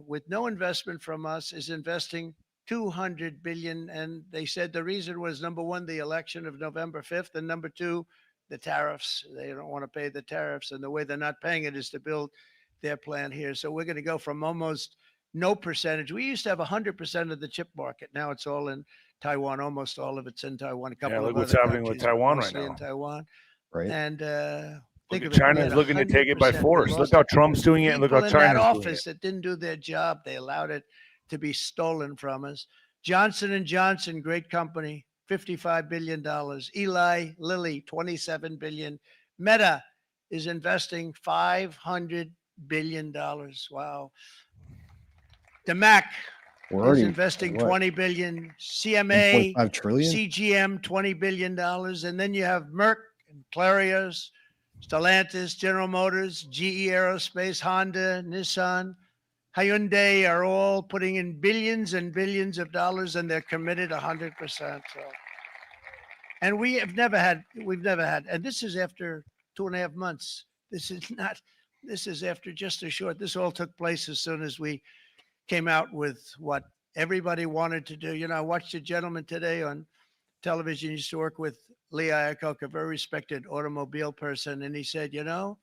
[SPEAKER 4] with no investment from us, is investing $200 billion. And they said the reason was, number one, the election of November 5th, and number two, the tariffs. They don't want to pay the tariffs, and the way they're not paying it is to build their plant here. So we're going to go from almost no percentage. We used to have 100% of the chip market. Now it's all in Taiwan. Almost all of it's in Taiwan. A couple of
[SPEAKER 1] look what's
[SPEAKER 4] other
[SPEAKER 1] happening with
[SPEAKER 4] countries, but
[SPEAKER 1] Taiwan right
[SPEAKER 4] mostly
[SPEAKER 1] now.
[SPEAKER 4] in Taiwan.
[SPEAKER 2] Right.
[SPEAKER 4] And
[SPEAKER 1] Look
[SPEAKER 4] think
[SPEAKER 1] at
[SPEAKER 4] of it, we
[SPEAKER 1] China's
[SPEAKER 4] had
[SPEAKER 1] looking to take it by
[SPEAKER 4] 100%. We
[SPEAKER 1] force. Look
[SPEAKER 4] lost
[SPEAKER 1] how
[SPEAKER 4] it
[SPEAKER 1] Trump's
[SPEAKER 4] because
[SPEAKER 1] doing it, and look how
[SPEAKER 4] people in that
[SPEAKER 1] China's doing
[SPEAKER 4] office
[SPEAKER 1] it.
[SPEAKER 4] that didn't do their job, they allowed it to be stolen from us. Johnson & Johnson, great company, $55 billion. Eli Lilly, $27 billion. Meta is investing $500 billion. Wow. DeMac
[SPEAKER 2] We're
[SPEAKER 4] is
[SPEAKER 2] already
[SPEAKER 4] investing
[SPEAKER 2] what,
[SPEAKER 4] $20 billion. CMA,
[SPEAKER 2] 25 trillion.
[SPEAKER 4] CGM, $20 billion. And then you have Merck and Clarios, Stellantis, General Motors, GE Aerospace, Honda, Nissan, Hyundai are all putting in billions and billions of dollars, and they're committed 100%. So, and we've never had, and this is after 2.5 months. This is after just a short, this all took place as soon as we came out with what everybody wanted to do. You know, I watched a gentleman today on television. He used to work with 𝗬𝗂𝗂𝗁𝗂𝗃, a very respected automobile person. And he said, you know,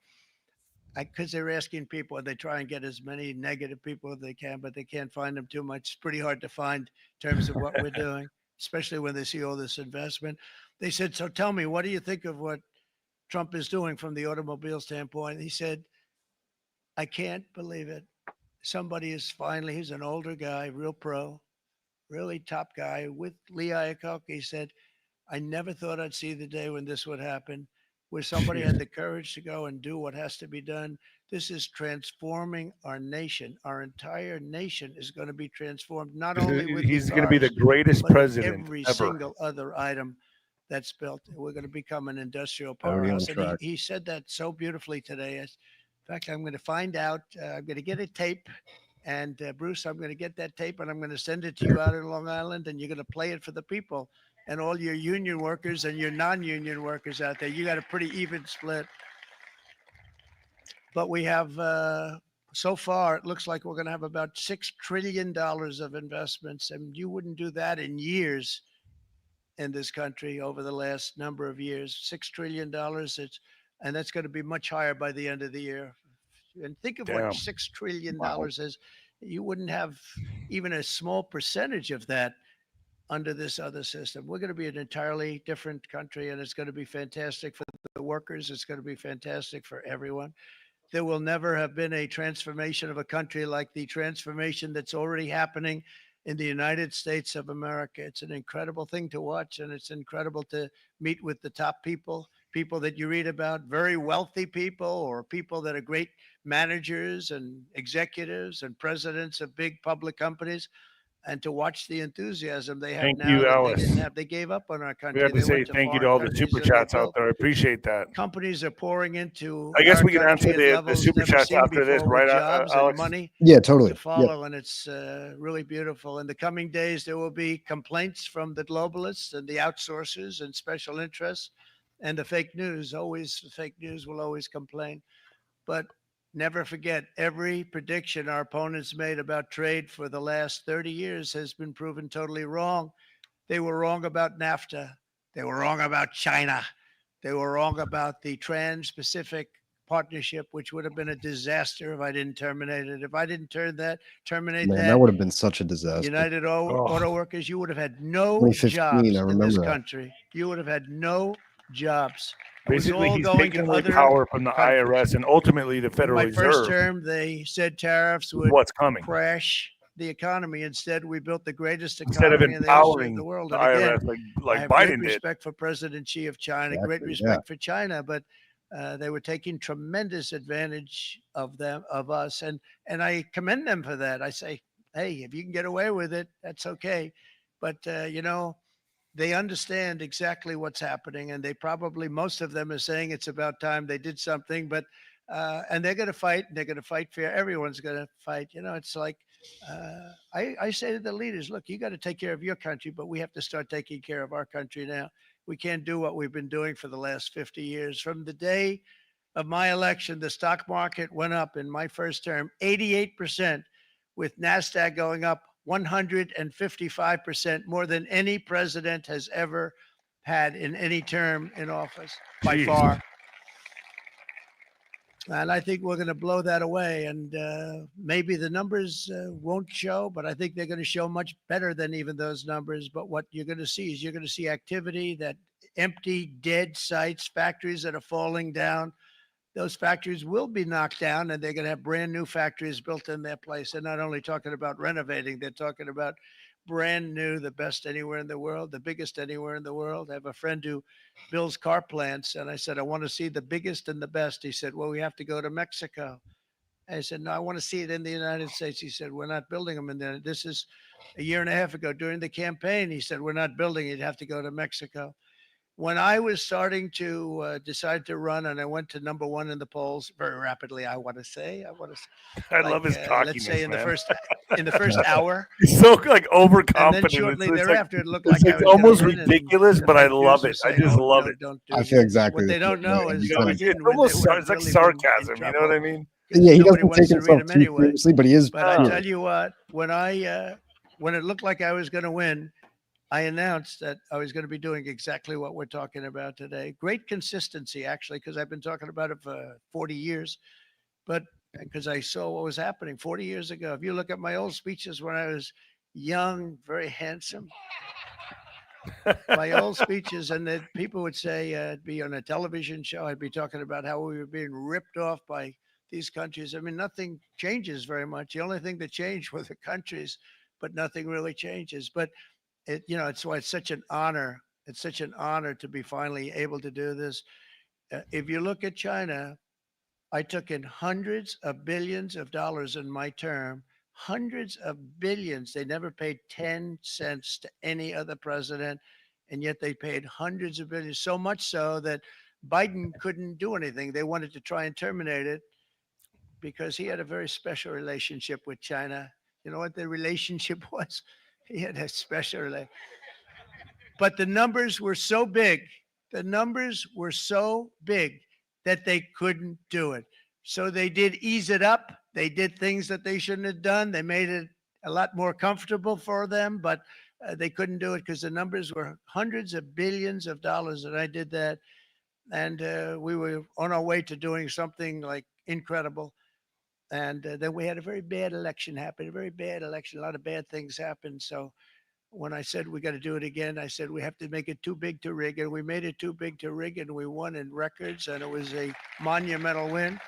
[SPEAKER 4] because they're asking people, they try and get as many negative people as they can, but they can't find them too much. It's pretty hard to find in terms of what we're doing, especially when they see all this investment. They said, so tell me, what do you think of what Trump is doing from the automobile standpoint? He said, I can't believe it. Somebody is finally, he's an older guy, real pro, really top guy with 𝗬𝗂𝗂𝗁𝗂𝗃. He said, I never thought I'd see the day when this would happen, where somebody had the courage to go and do what has to be done. This is transforming our nation. Our entire nation is going to be transformed, not only with
[SPEAKER 1] He's going to be the
[SPEAKER 4] cars,
[SPEAKER 1] greatest
[SPEAKER 4] but in
[SPEAKER 1] president
[SPEAKER 4] every
[SPEAKER 1] ever.
[SPEAKER 4] single other item that's built. We're going to become an industrial
[SPEAKER 2] Already on
[SPEAKER 4] powerhouse. And
[SPEAKER 2] track.
[SPEAKER 4] he said that so beautifully today. In fact, I'm going to find out. I'm going to get a tape. And Bruce, I'm going to get that tape, and I'm going to send it to you out in Long Island, and you're going to play it for the people and all your union workers and your non-union workers out there. You got a pretty even split. But we have so far, it looks like we're going to have about $6 trillion of investments, and you wouldn't do that in years in this country over the last number of years. $6 trillion, and that's going to be much higher by the end of the year. And think of what
[SPEAKER 1] Damn.
[SPEAKER 4] $6 trillion
[SPEAKER 2] Wow.
[SPEAKER 4] is. You wouldn't have even a small percentage of that under this other system. We're going to be an entirely different country, and it's going to be fantastic for the workers. It's going to be fantastic for everyone. There will never have been a transformation of a country like the transformation that's already happening in the United States of America. It's an incredible thing to watch, and it's incredible to meet with the top people, people that you read about, very wealthy people, or people that are great managers and executives and presidents of big public companies, and to watch the enthusiasm they have
[SPEAKER 1] Thank
[SPEAKER 4] now
[SPEAKER 1] you,
[SPEAKER 4] that
[SPEAKER 1] Alice.
[SPEAKER 4] they didn't have. They gave up on our country.
[SPEAKER 1] We have to
[SPEAKER 4] They
[SPEAKER 1] say
[SPEAKER 4] went to
[SPEAKER 1] thank you to
[SPEAKER 4] foreign
[SPEAKER 1] all the
[SPEAKER 4] countries
[SPEAKER 1] super
[SPEAKER 4] and they
[SPEAKER 1] chats out
[SPEAKER 4] built.
[SPEAKER 1] there. I appreciate that.
[SPEAKER 4] Companies are pouring into
[SPEAKER 1] I guess
[SPEAKER 4] our
[SPEAKER 1] we can
[SPEAKER 4] country
[SPEAKER 1] answer
[SPEAKER 4] at
[SPEAKER 1] the
[SPEAKER 4] levels
[SPEAKER 1] super
[SPEAKER 4] never
[SPEAKER 1] chats
[SPEAKER 4] seen
[SPEAKER 1] after this,
[SPEAKER 4] before, with
[SPEAKER 1] right,
[SPEAKER 4] jobs and
[SPEAKER 1] Alex?
[SPEAKER 4] money
[SPEAKER 2] Yeah, totally.
[SPEAKER 4] to
[SPEAKER 2] Yep.
[SPEAKER 4] follow, and it's really beautiful. In the coming days, there will be complaints from the globalists and the outsourcers and special interests, and the fake news. Always, the fake news will always complain. But never forget, every prediction our opponents made about trade for the last 30 years has been proven totally wrong. They were wrong about NAFTA. They were wrong about China. They were wrong about the Trans-Pacific Partnership, which would have been a disaster if I didn't terminate it. If I didn't terminate
[SPEAKER 2] Man,
[SPEAKER 4] that,
[SPEAKER 2] that would have been such a disaster.
[SPEAKER 4] United Auto Workers, you would have had no
[SPEAKER 2] 2015,
[SPEAKER 4] jobs
[SPEAKER 2] I
[SPEAKER 4] in this
[SPEAKER 2] remember that.
[SPEAKER 4] country. You would have had no jobs. It was
[SPEAKER 1] Basically,
[SPEAKER 4] all
[SPEAKER 1] he's
[SPEAKER 4] going
[SPEAKER 1] taking
[SPEAKER 4] to
[SPEAKER 1] away
[SPEAKER 4] other
[SPEAKER 1] power from the
[SPEAKER 4] countries.
[SPEAKER 1] IRS and ultimately the
[SPEAKER 4] In
[SPEAKER 1] Federal
[SPEAKER 4] my first
[SPEAKER 1] Reserve.
[SPEAKER 4] term, they said tariffs
[SPEAKER 1] With
[SPEAKER 4] would
[SPEAKER 1] what's coming?
[SPEAKER 4] crash the economy. Instead, we built the greatest
[SPEAKER 1] Instead of
[SPEAKER 4] economy in the history of
[SPEAKER 1] empowering
[SPEAKER 4] the world.
[SPEAKER 1] the
[SPEAKER 4] And again,
[SPEAKER 1] IRS
[SPEAKER 4] I
[SPEAKER 1] like
[SPEAKER 4] have great
[SPEAKER 1] Biden did.
[SPEAKER 4] respect for President Xi of China, great
[SPEAKER 2] Exactly,
[SPEAKER 4] respect for China, but they were taking tremendous advantage of us, and I commend them for that. I say, hey, if you can get away with it, that's okay. But you know, they understand exactly what's happening, and they probably, most of them are saying it's about time they did something. But and they're going to fight, and they're going to fight fair. Everyone's going to fight. You know, it's like I say to the leaders, look, you got to take care of your country, but we have to start taking care of our country now. We can't do what we've been doing for the last 50 years. From the day of my election, the stock market went up in my first term 88%, with NASDAQ going up 155%, more than any president has ever had in any term in office, by
[SPEAKER 1] Jeez.
[SPEAKER 4] far. And I think we're going to blow that away. And maybe the numbers won't show, but I think they're going to show much better than even those numbers. But what you're going to see is you're going to see activity, that empty, dead sites, factories that are falling down. Those factories will be knocked down, and they're going to have brand new factories built in their place. They're not only talking about renovating, they're talking about brand new, the best anywhere in the world, the biggest anywhere in the world. I have a friend who builds car plants, and I said, I want to see the biggest and the best. He said, well, we have to go to Mexico. I said, no, I want to see it in the United States. He said, we're not building them in there. This is a year and a half ago during the campaign. He said, we're not building it. You'd have to go to Mexico. When I was starting to decide to run, and I went to number one in the polls very rapidly, I want to say,
[SPEAKER 1] I love his cockiness,
[SPEAKER 4] let's say in
[SPEAKER 1] man.
[SPEAKER 4] the first hour,
[SPEAKER 1] He's so like
[SPEAKER 4] and
[SPEAKER 1] overconfident.
[SPEAKER 4] then shortly
[SPEAKER 1] It's
[SPEAKER 4] thereafter,
[SPEAKER 1] like,
[SPEAKER 4] it looked like I
[SPEAKER 1] it's
[SPEAKER 4] was gonna
[SPEAKER 1] almost
[SPEAKER 4] win, and
[SPEAKER 1] ridiculous,
[SPEAKER 4] the
[SPEAKER 1] but I
[SPEAKER 4] fake
[SPEAKER 1] love
[SPEAKER 4] news
[SPEAKER 1] it.
[SPEAKER 4] were
[SPEAKER 1] I
[SPEAKER 4] saying,
[SPEAKER 1] just
[SPEAKER 4] "Oh,
[SPEAKER 1] love
[SPEAKER 4] no,
[SPEAKER 1] it.
[SPEAKER 4] don't do
[SPEAKER 2] I
[SPEAKER 4] it."
[SPEAKER 2] feel exactly
[SPEAKER 4] What they
[SPEAKER 2] the
[SPEAKER 4] don't
[SPEAKER 2] same way.
[SPEAKER 4] know is
[SPEAKER 2] He's
[SPEAKER 4] if
[SPEAKER 2] funny.
[SPEAKER 4] I didn't
[SPEAKER 1] It's
[SPEAKER 4] win, they
[SPEAKER 1] almost
[SPEAKER 4] would have
[SPEAKER 1] it's like
[SPEAKER 4] really been in
[SPEAKER 1] sarcasm. You know what I
[SPEAKER 4] trouble,
[SPEAKER 1] mean?
[SPEAKER 4] 'cause
[SPEAKER 2] Yeah, he
[SPEAKER 4] nobody
[SPEAKER 2] doesn't
[SPEAKER 4] wants
[SPEAKER 2] take
[SPEAKER 4] to read
[SPEAKER 2] himself
[SPEAKER 4] them
[SPEAKER 2] too
[SPEAKER 4] anyway.
[SPEAKER 2] seriously, but he is.
[SPEAKER 4] But I
[SPEAKER 2] pure.
[SPEAKER 4] tell you what, when it looked like I was going to win, I announced that I was going to be doing exactly what we're talking about today. Great consistency, actually, because I've been talking about it for 40 years. But because I saw what was happening 40 years ago. If you look at my old speeches when I was young, very handsome, my old speeches, and that people would say I'd be on a television show, I'd be talking about how we were being ripped off by these countries. I mean, nothing changes very much. The only thing that changed were the countries, but nothing really changes. But it's why it's such an honor. It's such an honor to be finally able to do this. If you look at China, I took in hundreds of billions of dollars in my term, hundreds of billions. They never paid 10 cents to any other president, and yet they paid hundreds of billions, so much so that Biden couldn't do anything. They wanted to try and terminate it because he had a very special relationship with China. You know what the relationship was? He had a special relationship. But the numbers were so big, that they couldn't do it. So they did ease it up. They did things that they shouldn't have done. They made it a lot more comfortable for them, but they couldn't do it because the numbers were hundreds of billions of dollars. And I did that. And we were on our way to doing something like incredible. And then we had a very bad election happen, a very bad election. A lot of bad things happened. So when I said we got to do it again, I said we have to make it too big to rig. And we made it too big to rig, and we won in records. And it was a monumental win.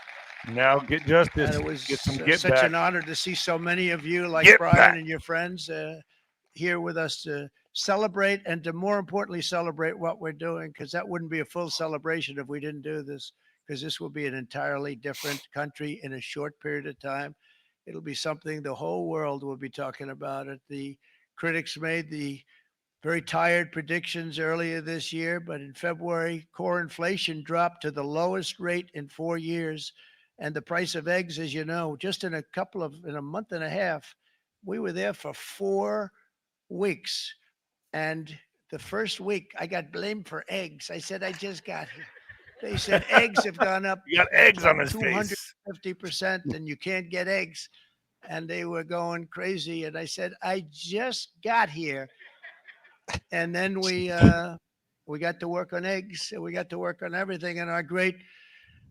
[SPEAKER 1] Now get justice.
[SPEAKER 4] And it was
[SPEAKER 1] Get some
[SPEAKER 4] such
[SPEAKER 1] back.
[SPEAKER 4] an honor to see so many of you like
[SPEAKER 1] Get
[SPEAKER 4] Brian
[SPEAKER 1] back.
[SPEAKER 4] and your friends here with us to celebrate, and to more importantly celebrate what we're doing, because that wouldn't be a full celebration if we didn't do this, because this will be an entirely different country in a short period of time. It'll be something the whole world will be talking about it. The critics made the very tired predictions earlier this year, but in February, core inflation dropped to the lowest rate in 4 years. And the price of eggs, as you know, just in a month and a half, we were there for 4 weeks. And the first week I got blamed for eggs. I said, I just got here. They said eggs have gone up.
[SPEAKER 1] You got eggs on his face.
[SPEAKER 4] 250%, and you can't get eggs. And they were going crazy. And I said, I just got here. And then we got to work on eggs, and we got to work on everything. And our great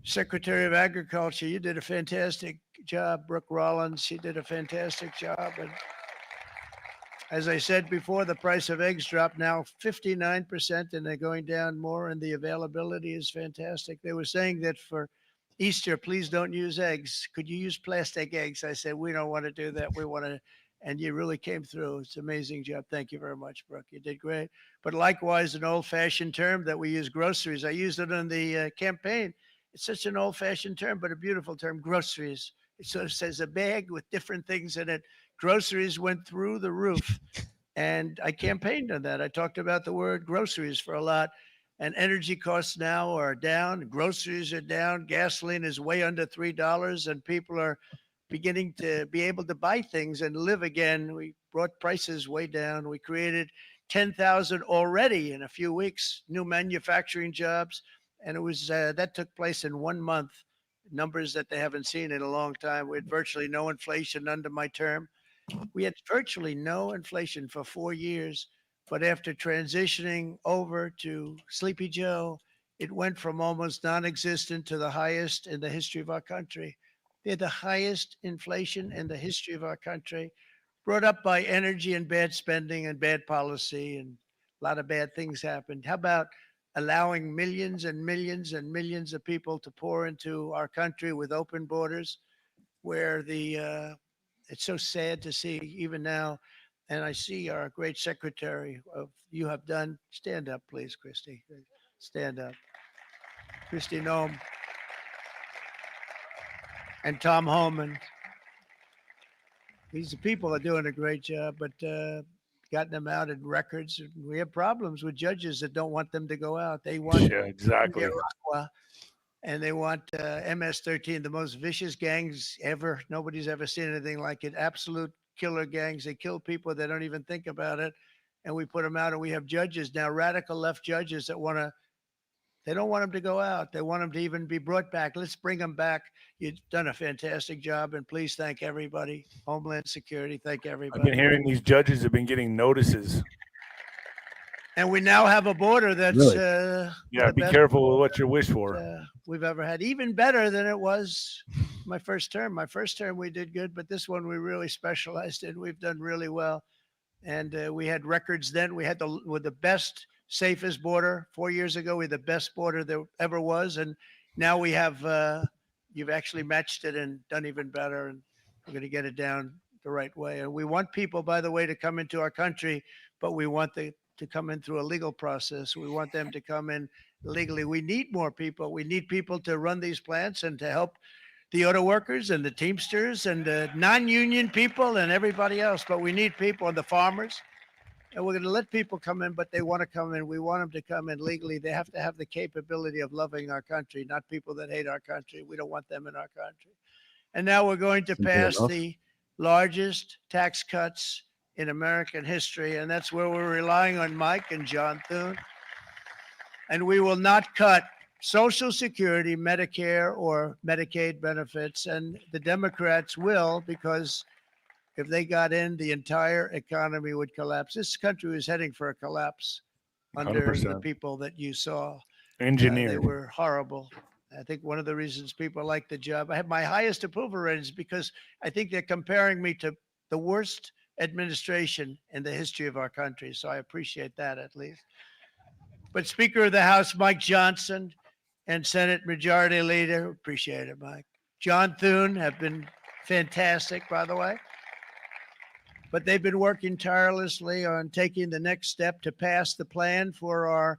[SPEAKER 4] Secretary of Agriculture, you did a fantastic job. Brooke Rollins, she did a fantastic job. And as I said before, the price of eggs dropped now 59%, and they're going down more, and the availability is fantastic. They were saying that for Easter, please don't use eggs. Could you use plastic eggs? I said, we don't want to do that. We want to, and you really came through. It's an amazing job. Thank you very much, Brooke. You did great. But likewise, an old-fashioned term that we use, groceries. I used it in the campaign. It's such an old-fashioned term, but a beautiful term, groceries. It sort of says a bag with different things in it. Groceries went through the roof, and I campaigned on that. I talked about the word groceries for a lot, and energy costs now are down. Groceries are down. Gasoline is way under $3, and people are beginning to be able to buy things and live again. We brought prices way down. We created 10,000 already in a few weeks, new manufacturing jobs. And it was that took place in 1 month, numbers that they haven't seen in a long time. We had virtually no inflation under my term. We had virtually no inflation for 4 years. But after transitioning over to Sleepy Joe, it went from almost non-existent to the highest in the history of our country. They're the highest inflation in the history of our country, brought up by energy and bad spending and bad policy, and a lot of bad things happened. How about allowing millions and millions and millions of people to pour into our country with open borders, where it's so sad to see even now. And I see our great secretary of you have done. Stand up, please, Christy. Stand up. Christy Noem and Tom Homan. These people are doing a great job, but gotten them out in records. We have problems with judges that don't want them to go out. They want
[SPEAKER 1] exactly.
[SPEAKER 4] Nicaragua, and they want MS-13, the most vicious gangs ever. Nobody's ever seen anything like it. Absolute killer gangs. They kill people. They don't even think about it. And we put them out, and we have judges now, radical left judges that they don't want them to go out. They want them to even be brought back. Let's bring them back. You've done a fantastic job, and please thank everybody. Homeland Security, thank everybody.
[SPEAKER 1] I've been hearing these judges have been getting notices.
[SPEAKER 4] And we now have a border that's
[SPEAKER 2] Really?
[SPEAKER 1] Yeah, be careful with what you wish for.
[SPEAKER 4] We've ever had, even better than it was my first term. My first term we did good, but this one we really specialized in. We've done really well, and we had records then. We had the best, safest border 4 years ago. We had the best border there ever was, and now we have. You've actually matched it and done even better, and we're going to get it down the right way. And we want people, by the way, to come into our country, but we want to come in through a legal process. We want them to come in legally. We need more people. We need people to run these plants and to help the auto workers and the Teamsters and the non-union people and everybody else. But we need people, and the farmers. And we're going to let people come in, but they want to come in. We want them to come in legally. They have to have the capability of loving our country, not people that hate our country. We don't want them in our country. And now we're going to pass the largest tax cuts in American history, and that's where we're relying on Mike and John Thune. And we will not cut Social Security, Medicare, or Medicaid benefits. And the Democrats will, because if they got in, the entire economy would collapse. This country was heading for a collapse under the
[SPEAKER 1] 100%.
[SPEAKER 4] people that you saw. They
[SPEAKER 1] Engineered.
[SPEAKER 4] were horrible. I think one of the reasons people like the job, I have my highest approval ratings because I think they're comparing me to the worst administration in the history of our country. So I appreciate that at least. But Speaker of the House, Mike Johnson, and Senate Majority Leader, appreciate it, Mike. John Thune have been fantastic, by the way. But they've been working tirelessly on taking the next step to pass the plan for our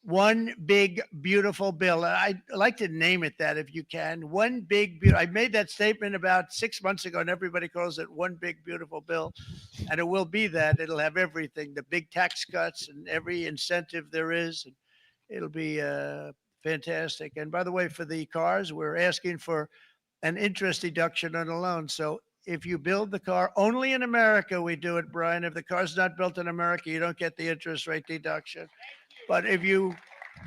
[SPEAKER 4] one big, beautiful bill. I'd like to name it that if you can. One big, I made that statement about 6 months ago, and everybody calls it one big, beautiful bill. And it will be that. It'll have everything, the big tax cuts and every incentive there is. And it'll be fantastic. And by the way, for the cars, we're asking for an interest deduction on a loan. So if you build the car only in America, we do it, Brian. If the car's not built in America, you don't get the interest rate deduction. But if you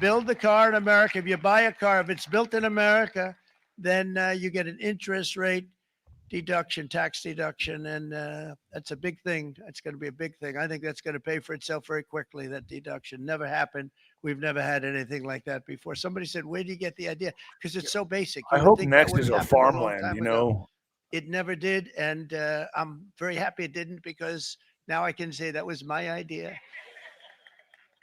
[SPEAKER 4] build the car in America, if you buy a car, if it's built in America, then you get an interest rate deduction, tax deduction. And that's a big thing. That's going to be a big thing. I think that's going to pay for itself very quickly. That deduction never happened. We've never had anything like that before. Somebody said, where do you get the idea? Because it's so basic.
[SPEAKER 1] I hope next is a farmland, you know.
[SPEAKER 4] It never did. And I'm very happy it didn't, because now I can say that was my idea.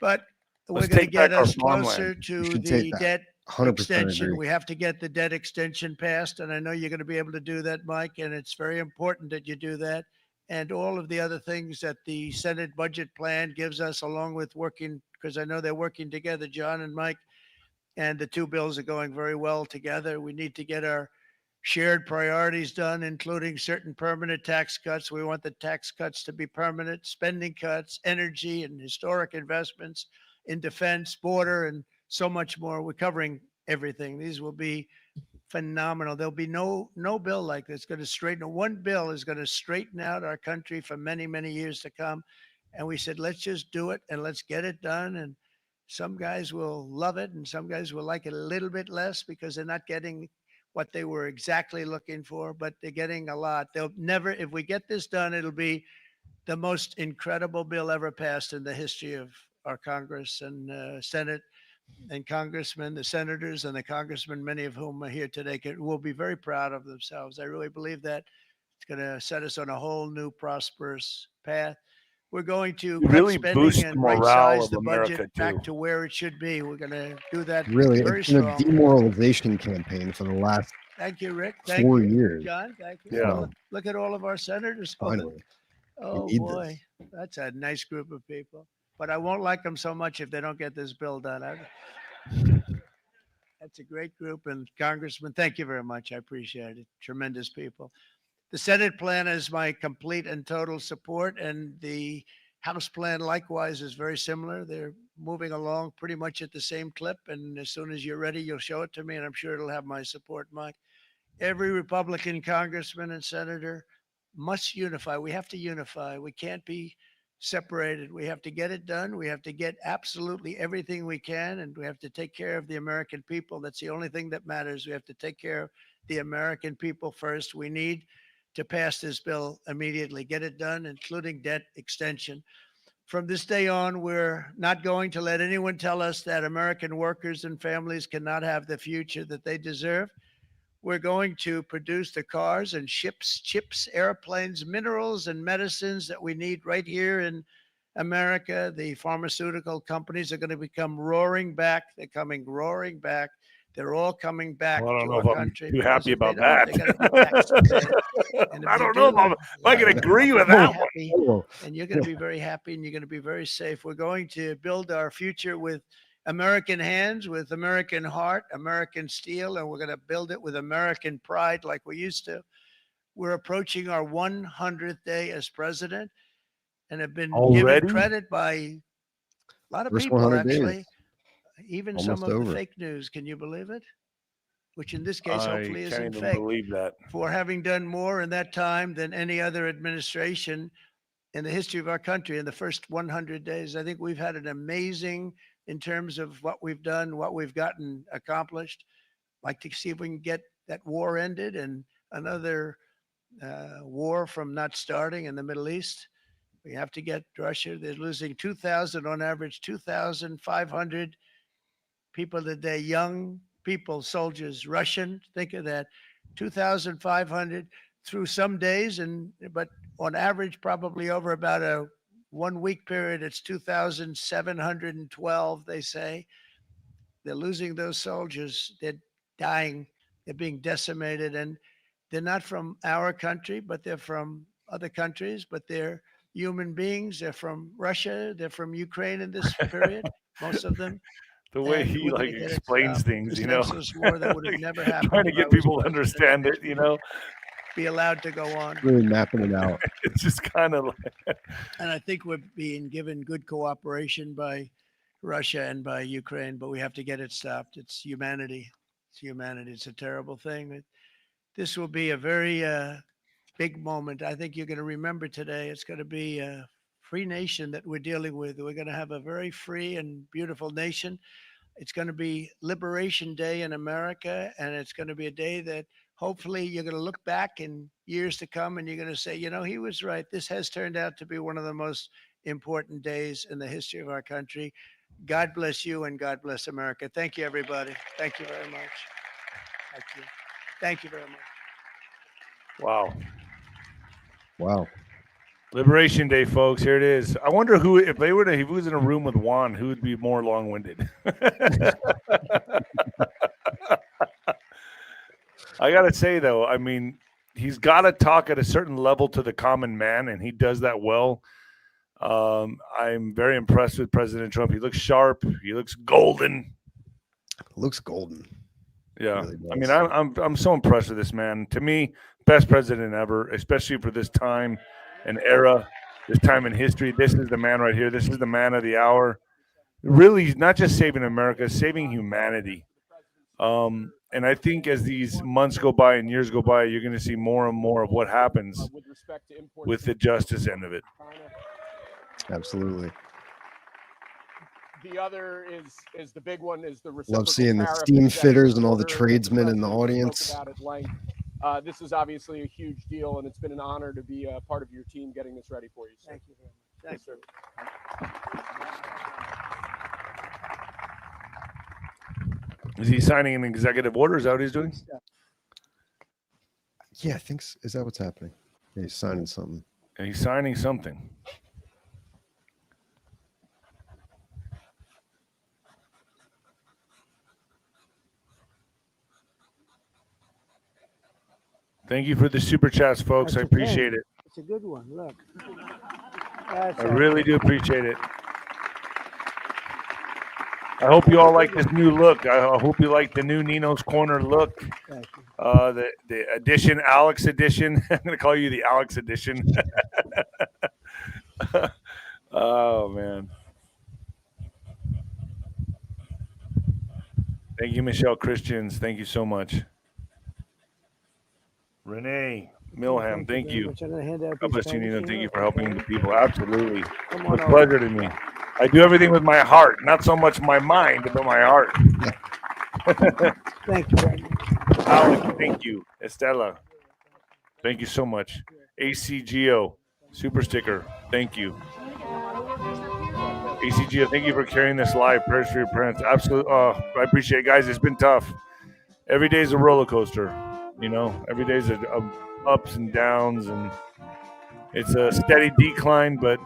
[SPEAKER 4] But we're going to get us closer to the debt extension.
[SPEAKER 2] agree.
[SPEAKER 4] We have to get the debt extension passed. And I know you're going to be able to do that, Mike. And it's very important that you do that. And all of the other things that the Senate budget plan gives us, along with working, because I know they're working together, John and Mike, and the two bills are going very well together. We need to get our shared priorities done, including certain permanent tax cuts. We want the tax cuts to be permanent, spending cuts, energy and historic investments in defense, border, and so much more. We're covering everything. These will be phenomenal. There'll be no bill like this going to straighten. One bill is going to straighten out our country for many, many years to come. And we said, let's just do it and let's get it done. And some guys will love it and some guys will like it a little bit less because they're not getting what they were exactly looking for, but they're getting a lot. They'll never, if we get this done, it'll be the most incredible bill ever passed in the history of our Congress and Senate and congressmen, the senators and the congressmen, many of whom are here today, will be very proud of themselves. I really believe that it's going to set us on a whole new prosperous path. We're going to
[SPEAKER 1] really
[SPEAKER 4] cut
[SPEAKER 1] boost
[SPEAKER 4] spending and
[SPEAKER 1] the morale
[SPEAKER 4] right-size
[SPEAKER 1] of
[SPEAKER 4] the budget
[SPEAKER 1] America,
[SPEAKER 4] back
[SPEAKER 1] too.
[SPEAKER 4] to where it should be. We're going to do that
[SPEAKER 2] Really,
[SPEAKER 4] very
[SPEAKER 2] it's been a
[SPEAKER 4] strong.
[SPEAKER 2] demoralization campaign for the last
[SPEAKER 4] Thank you, Rick. Thank
[SPEAKER 2] 4
[SPEAKER 4] you,
[SPEAKER 2] years.
[SPEAKER 4] John. Thank you.
[SPEAKER 1] Yeah.
[SPEAKER 4] Look at all of our senators.
[SPEAKER 2] Finally,
[SPEAKER 4] Oh
[SPEAKER 2] need
[SPEAKER 4] boy, that's a nice group of people. But I won't like them so much if they don't get this bill done. That's a great group. And Congressman, thank you very much. I appreciate it. Tremendous people. The Senate plan is my complete and total support. And the House plan likewise is very similar. They're moving along pretty much at the same clip. And as soon as you're ready, you'll show it to me. And I'm sure it'll have my support, Mike. Every Republican congressman and senator must unify. We have to unify. We can't be separated. We have to get it done. We have to get absolutely everything we can, and we have to take care of the American people. That's the only thing that matters. We have to take care of the American people first. We need to pass this bill immediately, get it done, including debt extension. From this day on, we're not going to let anyone tell us that American workers and families cannot have the future that they deserve. We're going to produce the cars and ships, chips, airplanes, minerals, and medicines that we need right here in America. The pharmaceutical companies are going to become roaring back. They're coming roaring back. They're all coming back
[SPEAKER 1] Well, I don't
[SPEAKER 4] to
[SPEAKER 1] know
[SPEAKER 4] our
[SPEAKER 1] if I'm
[SPEAKER 4] country.
[SPEAKER 1] too
[SPEAKER 4] because
[SPEAKER 1] happy
[SPEAKER 4] if they
[SPEAKER 1] about
[SPEAKER 4] don't,
[SPEAKER 1] that.
[SPEAKER 4] they're going to be taxed today. And if
[SPEAKER 1] I
[SPEAKER 4] they
[SPEAKER 1] don't know
[SPEAKER 4] do,
[SPEAKER 1] if I can agree with
[SPEAKER 4] very
[SPEAKER 1] that one.
[SPEAKER 4] happy,
[SPEAKER 2] Oh,
[SPEAKER 4] and you're going to be very happy, and you're going to be very safe. We're going to build our future with American hands, with American heart, American steel, and we're going to build it with American pride like we used to. We're approaching our 100th day as president and have been given
[SPEAKER 1] Already?
[SPEAKER 4] credit by a lot of
[SPEAKER 2] First
[SPEAKER 4] people,
[SPEAKER 2] 100 days.
[SPEAKER 4] actually, even some
[SPEAKER 2] Almost
[SPEAKER 4] of the
[SPEAKER 2] over.
[SPEAKER 4] fake news. Can you believe it? Which in this case,
[SPEAKER 1] I
[SPEAKER 4] hopefully
[SPEAKER 1] can't
[SPEAKER 4] isn't
[SPEAKER 1] even
[SPEAKER 4] fake.
[SPEAKER 1] believe that.
[SPEAKER 4] For having done more in that time than any other administration in the history of our country in the first 100 days. I think we've had an amazing in terms of what we've done, what we've gotten accomplished. Like to see if we can get that war ended and another war from not starting in the Middle East. We have to get Russia. They're losing 2,000 on average, 2,500 people a day, young people, soldiers, Russian. Think of that, 2,500 through some days, but on average, probably over about a 1 week period, it's 2,712. They say they're losing those soldiers. They're dying. They're being decimated, and they're not from our country, but they're from other countries. But they're human beings. They're from Russia. They're from Ukraine in this period, most of them.
[SPEAKER 1] The way
[SPEAKER 4] And
[SPEAKER 1] he
[SPEAKER 4] we're gonna
[SPEAKER 1] like
[SPEAKER 4] get it
[SPEAKER 1] explains
[SPEAKER 4] stopped.
[SPEAKER 1] things,
[SPEAKER 4] This
[SPEAKER 1] you know,
[SPEAKER 4] senseless war that would have never happened
[SPEAKER 1] trying to
[SPEAKER 4] if I
[SPEAKER 1] get
[SPEAKER 4] was
[SPEAKER 1] people to
[SPEAKER 4] president.
[SPEAKER 1] understand it, you know,
[SPEAKER 4] Be allowed to go on.
[SPEAKER 2] Really mapping it out.
[SPEAKER 1] it's just kind of like,
[SPEAKER 4] And I think we're being given good cooperation by Russia and by Ukraine, but we have to get it stopped. It's humanity. It's humanity. It's a terrible thing. This will be a very big moment. I think you're going to remember today. It's going to be a free nation that we're dealing with. We're going to have a very free and beautiful nation. It's going to be Liberation Day in America, and it's going to be a day that hopefully you're going to look back in years to come and you're going to say, you know, he was right. This has turned out to be one of the most important days in the history of our country. God bless you and God bless America. Thank you, everybody. Thank you very much. Thank you. Thank you very much.
[SPEAKER 1] wow.
[SPEAKER 2] Wow.
[SPEAKER 1] Liberation Day, folks. Here it is. I wonder who, if he was in a room with Juan, who would be more long-winded. I gotta say though, I mean, he's got to talk at a certain level to the common man, and he does that well. I'm very impressed with President Trump. He looks sharp. He looks golden.
[SPEAKER 2] Looks golden.
[SPEAKER 1] Yeah,
[SPEAKER 2] Really
[SPEAKER 1] I mean,
[SPEAKER 2] does.
[SPEAKER 1] I'm so impressed with this man. To me, best president ever, especially for this time and era, this time in history. This is the man right here. This is the man of the hour. Really, not just saving America, saving humanity. And I think as these months go by and years go by, you're going to see more and more of what happens with the justice end of it.
[SPEAKER 2] Absolutely.
[SPEAKER 5] The other is the big one is the
[SPEAKER 2] Love seeing the
[SPEAKER 5] tariff
[SPEAKER 2] steam
[SPEAKER 5] executive
[SPEAKER 2] fitters and all the
[SPEAKER 5] order that
[SPEAKER 2] tradesmen in the
[SPEAKER 5] president spoke
[SPEAKER 2] audience.
[SPEAKER 5] about at length. This is obviously a huge deal, and it's been an honor to be a part of your team getting this ready for you, sir.
[SPEAKER 4] Thank you very much. Thank you.
[SPEAKER 1] Is he signing an executive order? Is that what he's doing?
[SPEAKER 2] Yeah, I think is that what's happening? Yeah, he's signing something.
[SPEAKER 1] And he's signing something. Thank you for the super chats, folks. I appreciate it.
[SPEAKER 4] It's a good one. Look.
[SPEAKER 1] I really do appreciate it. I hope you all like this new look. I hope you like the new Nino's Corner look.
[SPEAKER 4] Thank you.
[SPEAKER 1] The edition, Alex edition. I'm going to call you the Alex edition. Oh, man. Thank you, Michelle Christians. Thank you so much. Renee Milham, thank you. God bless you, Nino. Thank you for helping the people. Absolutely. It's a pleasure to me. I do everything with my heart, not so much my mind, but my heart.
[SPEAKER 4] Thank you very much.
[SPEAKER 1] Alex, thank you. Estella, thank you so much. 𝗂𝗂𝗁𝗍, super sticker, thank you. 𝗂𝗂𝗁𝗍, thank you for carrying this live. Prayers for your parents. Absolutely. Oh, I appreciate it, guys. It's been tough. Every day is a roller coaster. You know, every day is a ups and downs, and it's a steady decline. But,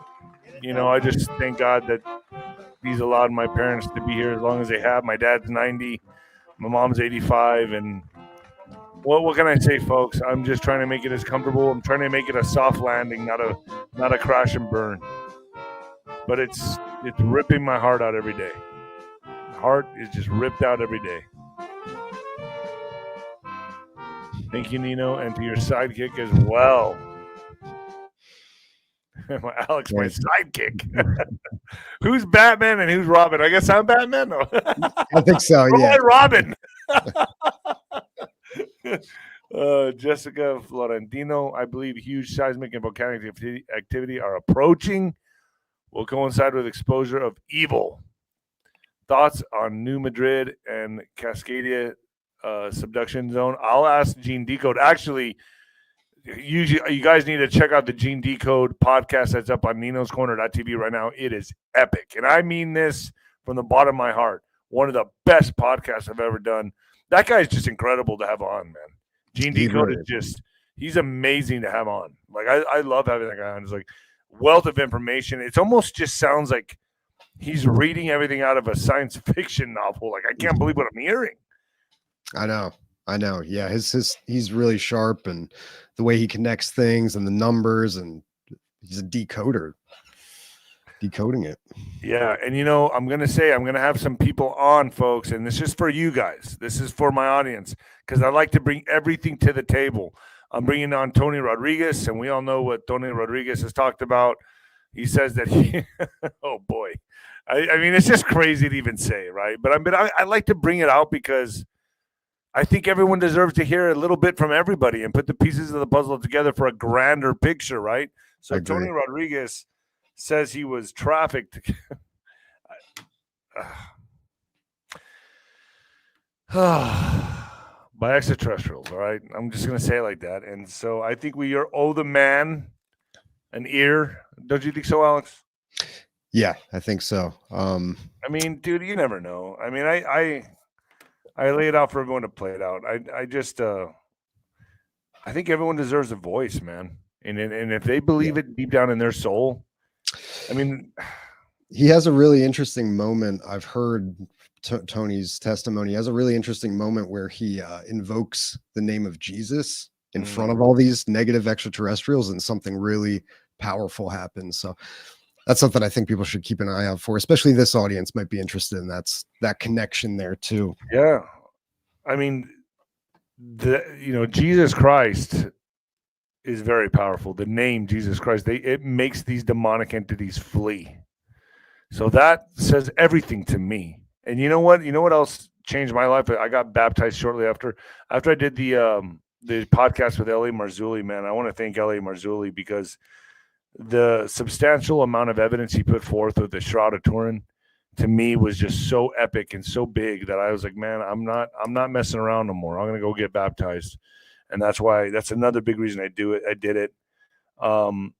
[SPEAKER 1] you know, I just thank God that He's allowed my parents to be here as long as they have. My dad's 90, my mom's 85, and what can I say, folks? I'm just trying to make it as comfortable. I'm trying to make it a soft landing, not a crash and burn. But it's ripping my heart out every day. My heart is just ripped out every day. Thank you, Nino, and to your sidekick as well. Alex, my sidekick. Who's Batman and who's Robin? I guess I'm Batman. No.
[SPEAKER 2] I think so. Yeah.
[SPEAKER 1] Robin. Jessica Florentino, I believe huge seismic and volcanic activity are approaching. Will coincide with exposure of evil. thoughts on New Madrid and Cascadia subduction zone. I'll ask Gene Decode. Actually, you guys need to check out the Gene Decode podcast that's up on ninoscorner.tv right now. It is epic. And I mean this from the bottom of my heart. One of the best podcasts I've ever done. That guy is just incredible to have on, man. Gene Decode is just, he's amazing to have on. Like, I love having that guy on. It's like wealth of information. It almost just sounds like he's reading everything out of a science fiction novel. Like, I can't believe what I'm hearing.
[SPEAKER 2] I know. Yeah, he's really sharp, and the way he connects things and the numbers, and he's a decoder, decoding it.
[SPEAKER 1] Yeah, and I'm going to have some people on, folks, and this is for you guys. This is for my audience, because I like to bring everything to the table. I'm bringing on Tony Rodriguez, and we all know what Tony Rodriguez has talked about. He says that he, oh boy, I mean, it's just crazy to even say, right? But I like to bring it out because I think everyone deserves to hear a little bit from everybody and put the pieces of the puzzle together for a grander picture, right? So Tony Rodriguez says he was trafficked by extraterrestrials, all right? I'm just going to say it like that. And so I think we owe the man an ear. Don't you think so, Alex?
[SPEAKER 2] Yeah, I think so.
[SPEAKER 1] I mean, dude, you never know. I mean, I lay it out for everyone to play it out. I just I think everyone deserves a voice, man. And if they believe it deep down in their soul, I mean,
[SPEAKER 2] he has a really interesting moment. I've heard Tony's testimony. He has a really interesting moment where he invokes the name of Jesus in front of all these negative extraterrestrials, and something really powerful happens. So that's something I think people should keep an eye out for, especially this audience might be interested in. That's that connection there too.
[SPEAKER 1] Yeah. I mean, Jesus Christ is very powerful. The name Jesus Christ, it makes these demonic entities flee. So that says everything to me. And you know what? You know what else changed my life? I got baptized shortly after I did the podcast with 𝗬𝗏𝗡𝗄𝗎, man. I want to thank 𝗬𝗏𝗡𝗎 because the substantial amount of evidence he put forth with the Shroud of Turin to me was just so epic and so big that I was like, man, I'm not messing around no more. I'm going to go get baptized. And that's another big reason I do it. I did it. I'm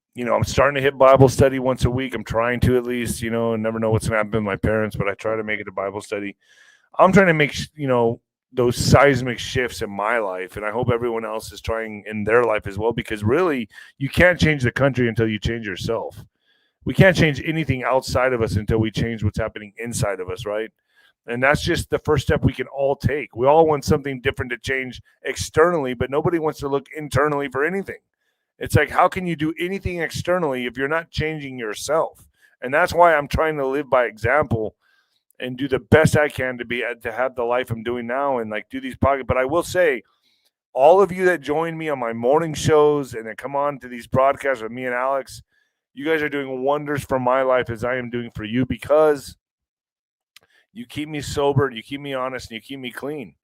[SPEAKER 1] starting to hit Bible study once a week. I'm trying to, at least, and never know what's going to happen with my parents, but I try to make it a Bible study. I'm trying to make, those seismic shifts in my life. And I hope everyone else is trying in their life as well, because really you can't change the country until you change yourself. We can't change anything outside of us until we change what's happening inside of us, right? And that's just the first step we can all take. We all want something different to change externally, but nobody wants to look internally for anything. It's like, how can you do anything externally if you're not changing yourself? And that's why I'm trying to live by example and do the best I can to have the life I'm doing now and do these podcasts. But I will say, all of you that join me on my morning shows and that come on to these broadcasts with me and Alex, you guys are doing wonders for my life as I am doing for you, because you keep me sober, you keep me honest, and you keep me clean.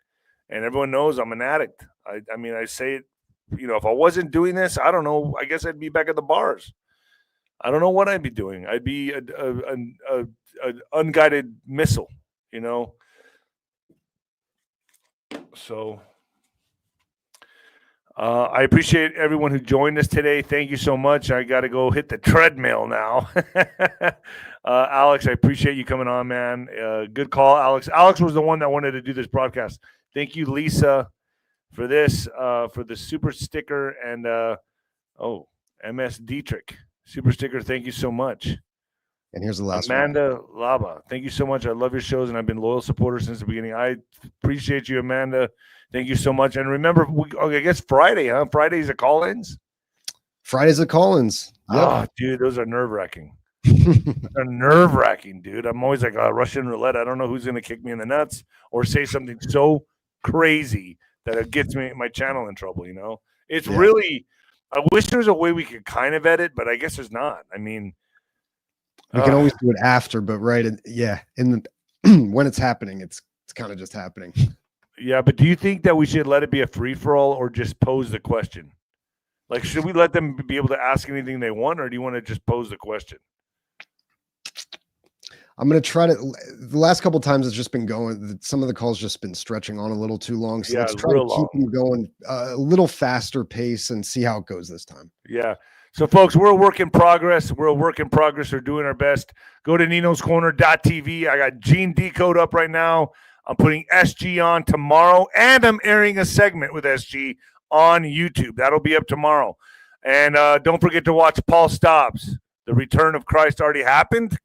[SPEAKER 1] And everyone knows I'm an addict. I mean, I say it, if I wasn't doing this, I don't know, I guess I'd be back at the bars. I don't know what I'd be doing. I'd be an unguided missile, So I appreciate everyone who joined us today. Thank you so much. I got to go hit the treadmill now. Alex, I appreciate you coming on, man. Good call, Alex. Alex was the one that wanted to do this broadcast. Thank you, Lisa, for this, for the super sticker, and MS Dietrich super sticker. Thank you so much.
[SPEAKER 2] And here's the last
[SPEAKER 1] Amanda Laba. Thank you so much. I love your shows, and I've been loyal supporter since the beginning. I appreciate you, Amanda. Thank you so much. And remember, I guess Friday, huh? Fridays are call-ins?
[SPEAKER 2] Fridays are call-ins. Yep.
[SPEAKER 1] Oh, dude, those are nerve-wracking. They're nerve-wracking, dude. I'm always like Russian roulette. I don't know who's going to kick me in the nuts or say something so crazy that it gets my channel in trouble, It's really – I wish there was a way we could kind of edit, but I guess there's not. I mean –
[SPEAKER 2] we can always do it after, but when it's happening, it's kind of just happening.
[SPEAKER 1] Yeah, but do you think that we should let it be a free-for-all or just pose the question? Should we let them be able to ask anything they want, or do you want to just pose the question?
[SPEAKER 2] I'm going to try to, the last couple times it's just been going, some of the calls just been stretching on a little too long. So
[SPEAKER 1] Yeah,
[SPEAKER 2] let's try to
[SPEAKER 1] real
[SPEAKER 2] keep
[SPEAKER 1] long.
[SPEAKER 2] them going a little faster pace and see how it goes this time.
[SPEAKER 1] Yeah. So, folks, we're a work in progress. We're doing our best. Go to ninoscorner.tv. I got Gene Decode up right now. I'm putting SG on tomorrow, and I'm airing a segment with SG on YouTube. That'll be up tomorrow. And don't forget to watch Paul Stobbs. The return of Christ already happened? ?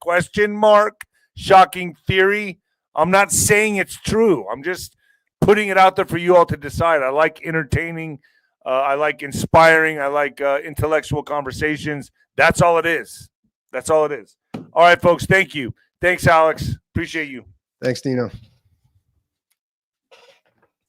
[SPEAKER 1] Shocking theory. I'm not saying it's true. I'm just putting it out there for you all to decide. I like entertaining. I like inspiring. I like intellectual conversations. That's all it is. That's all it is. All right, folks. Thank you. Thanks, Alex. Appreciate you.
[SPEAKER 2] Thanks, Dino.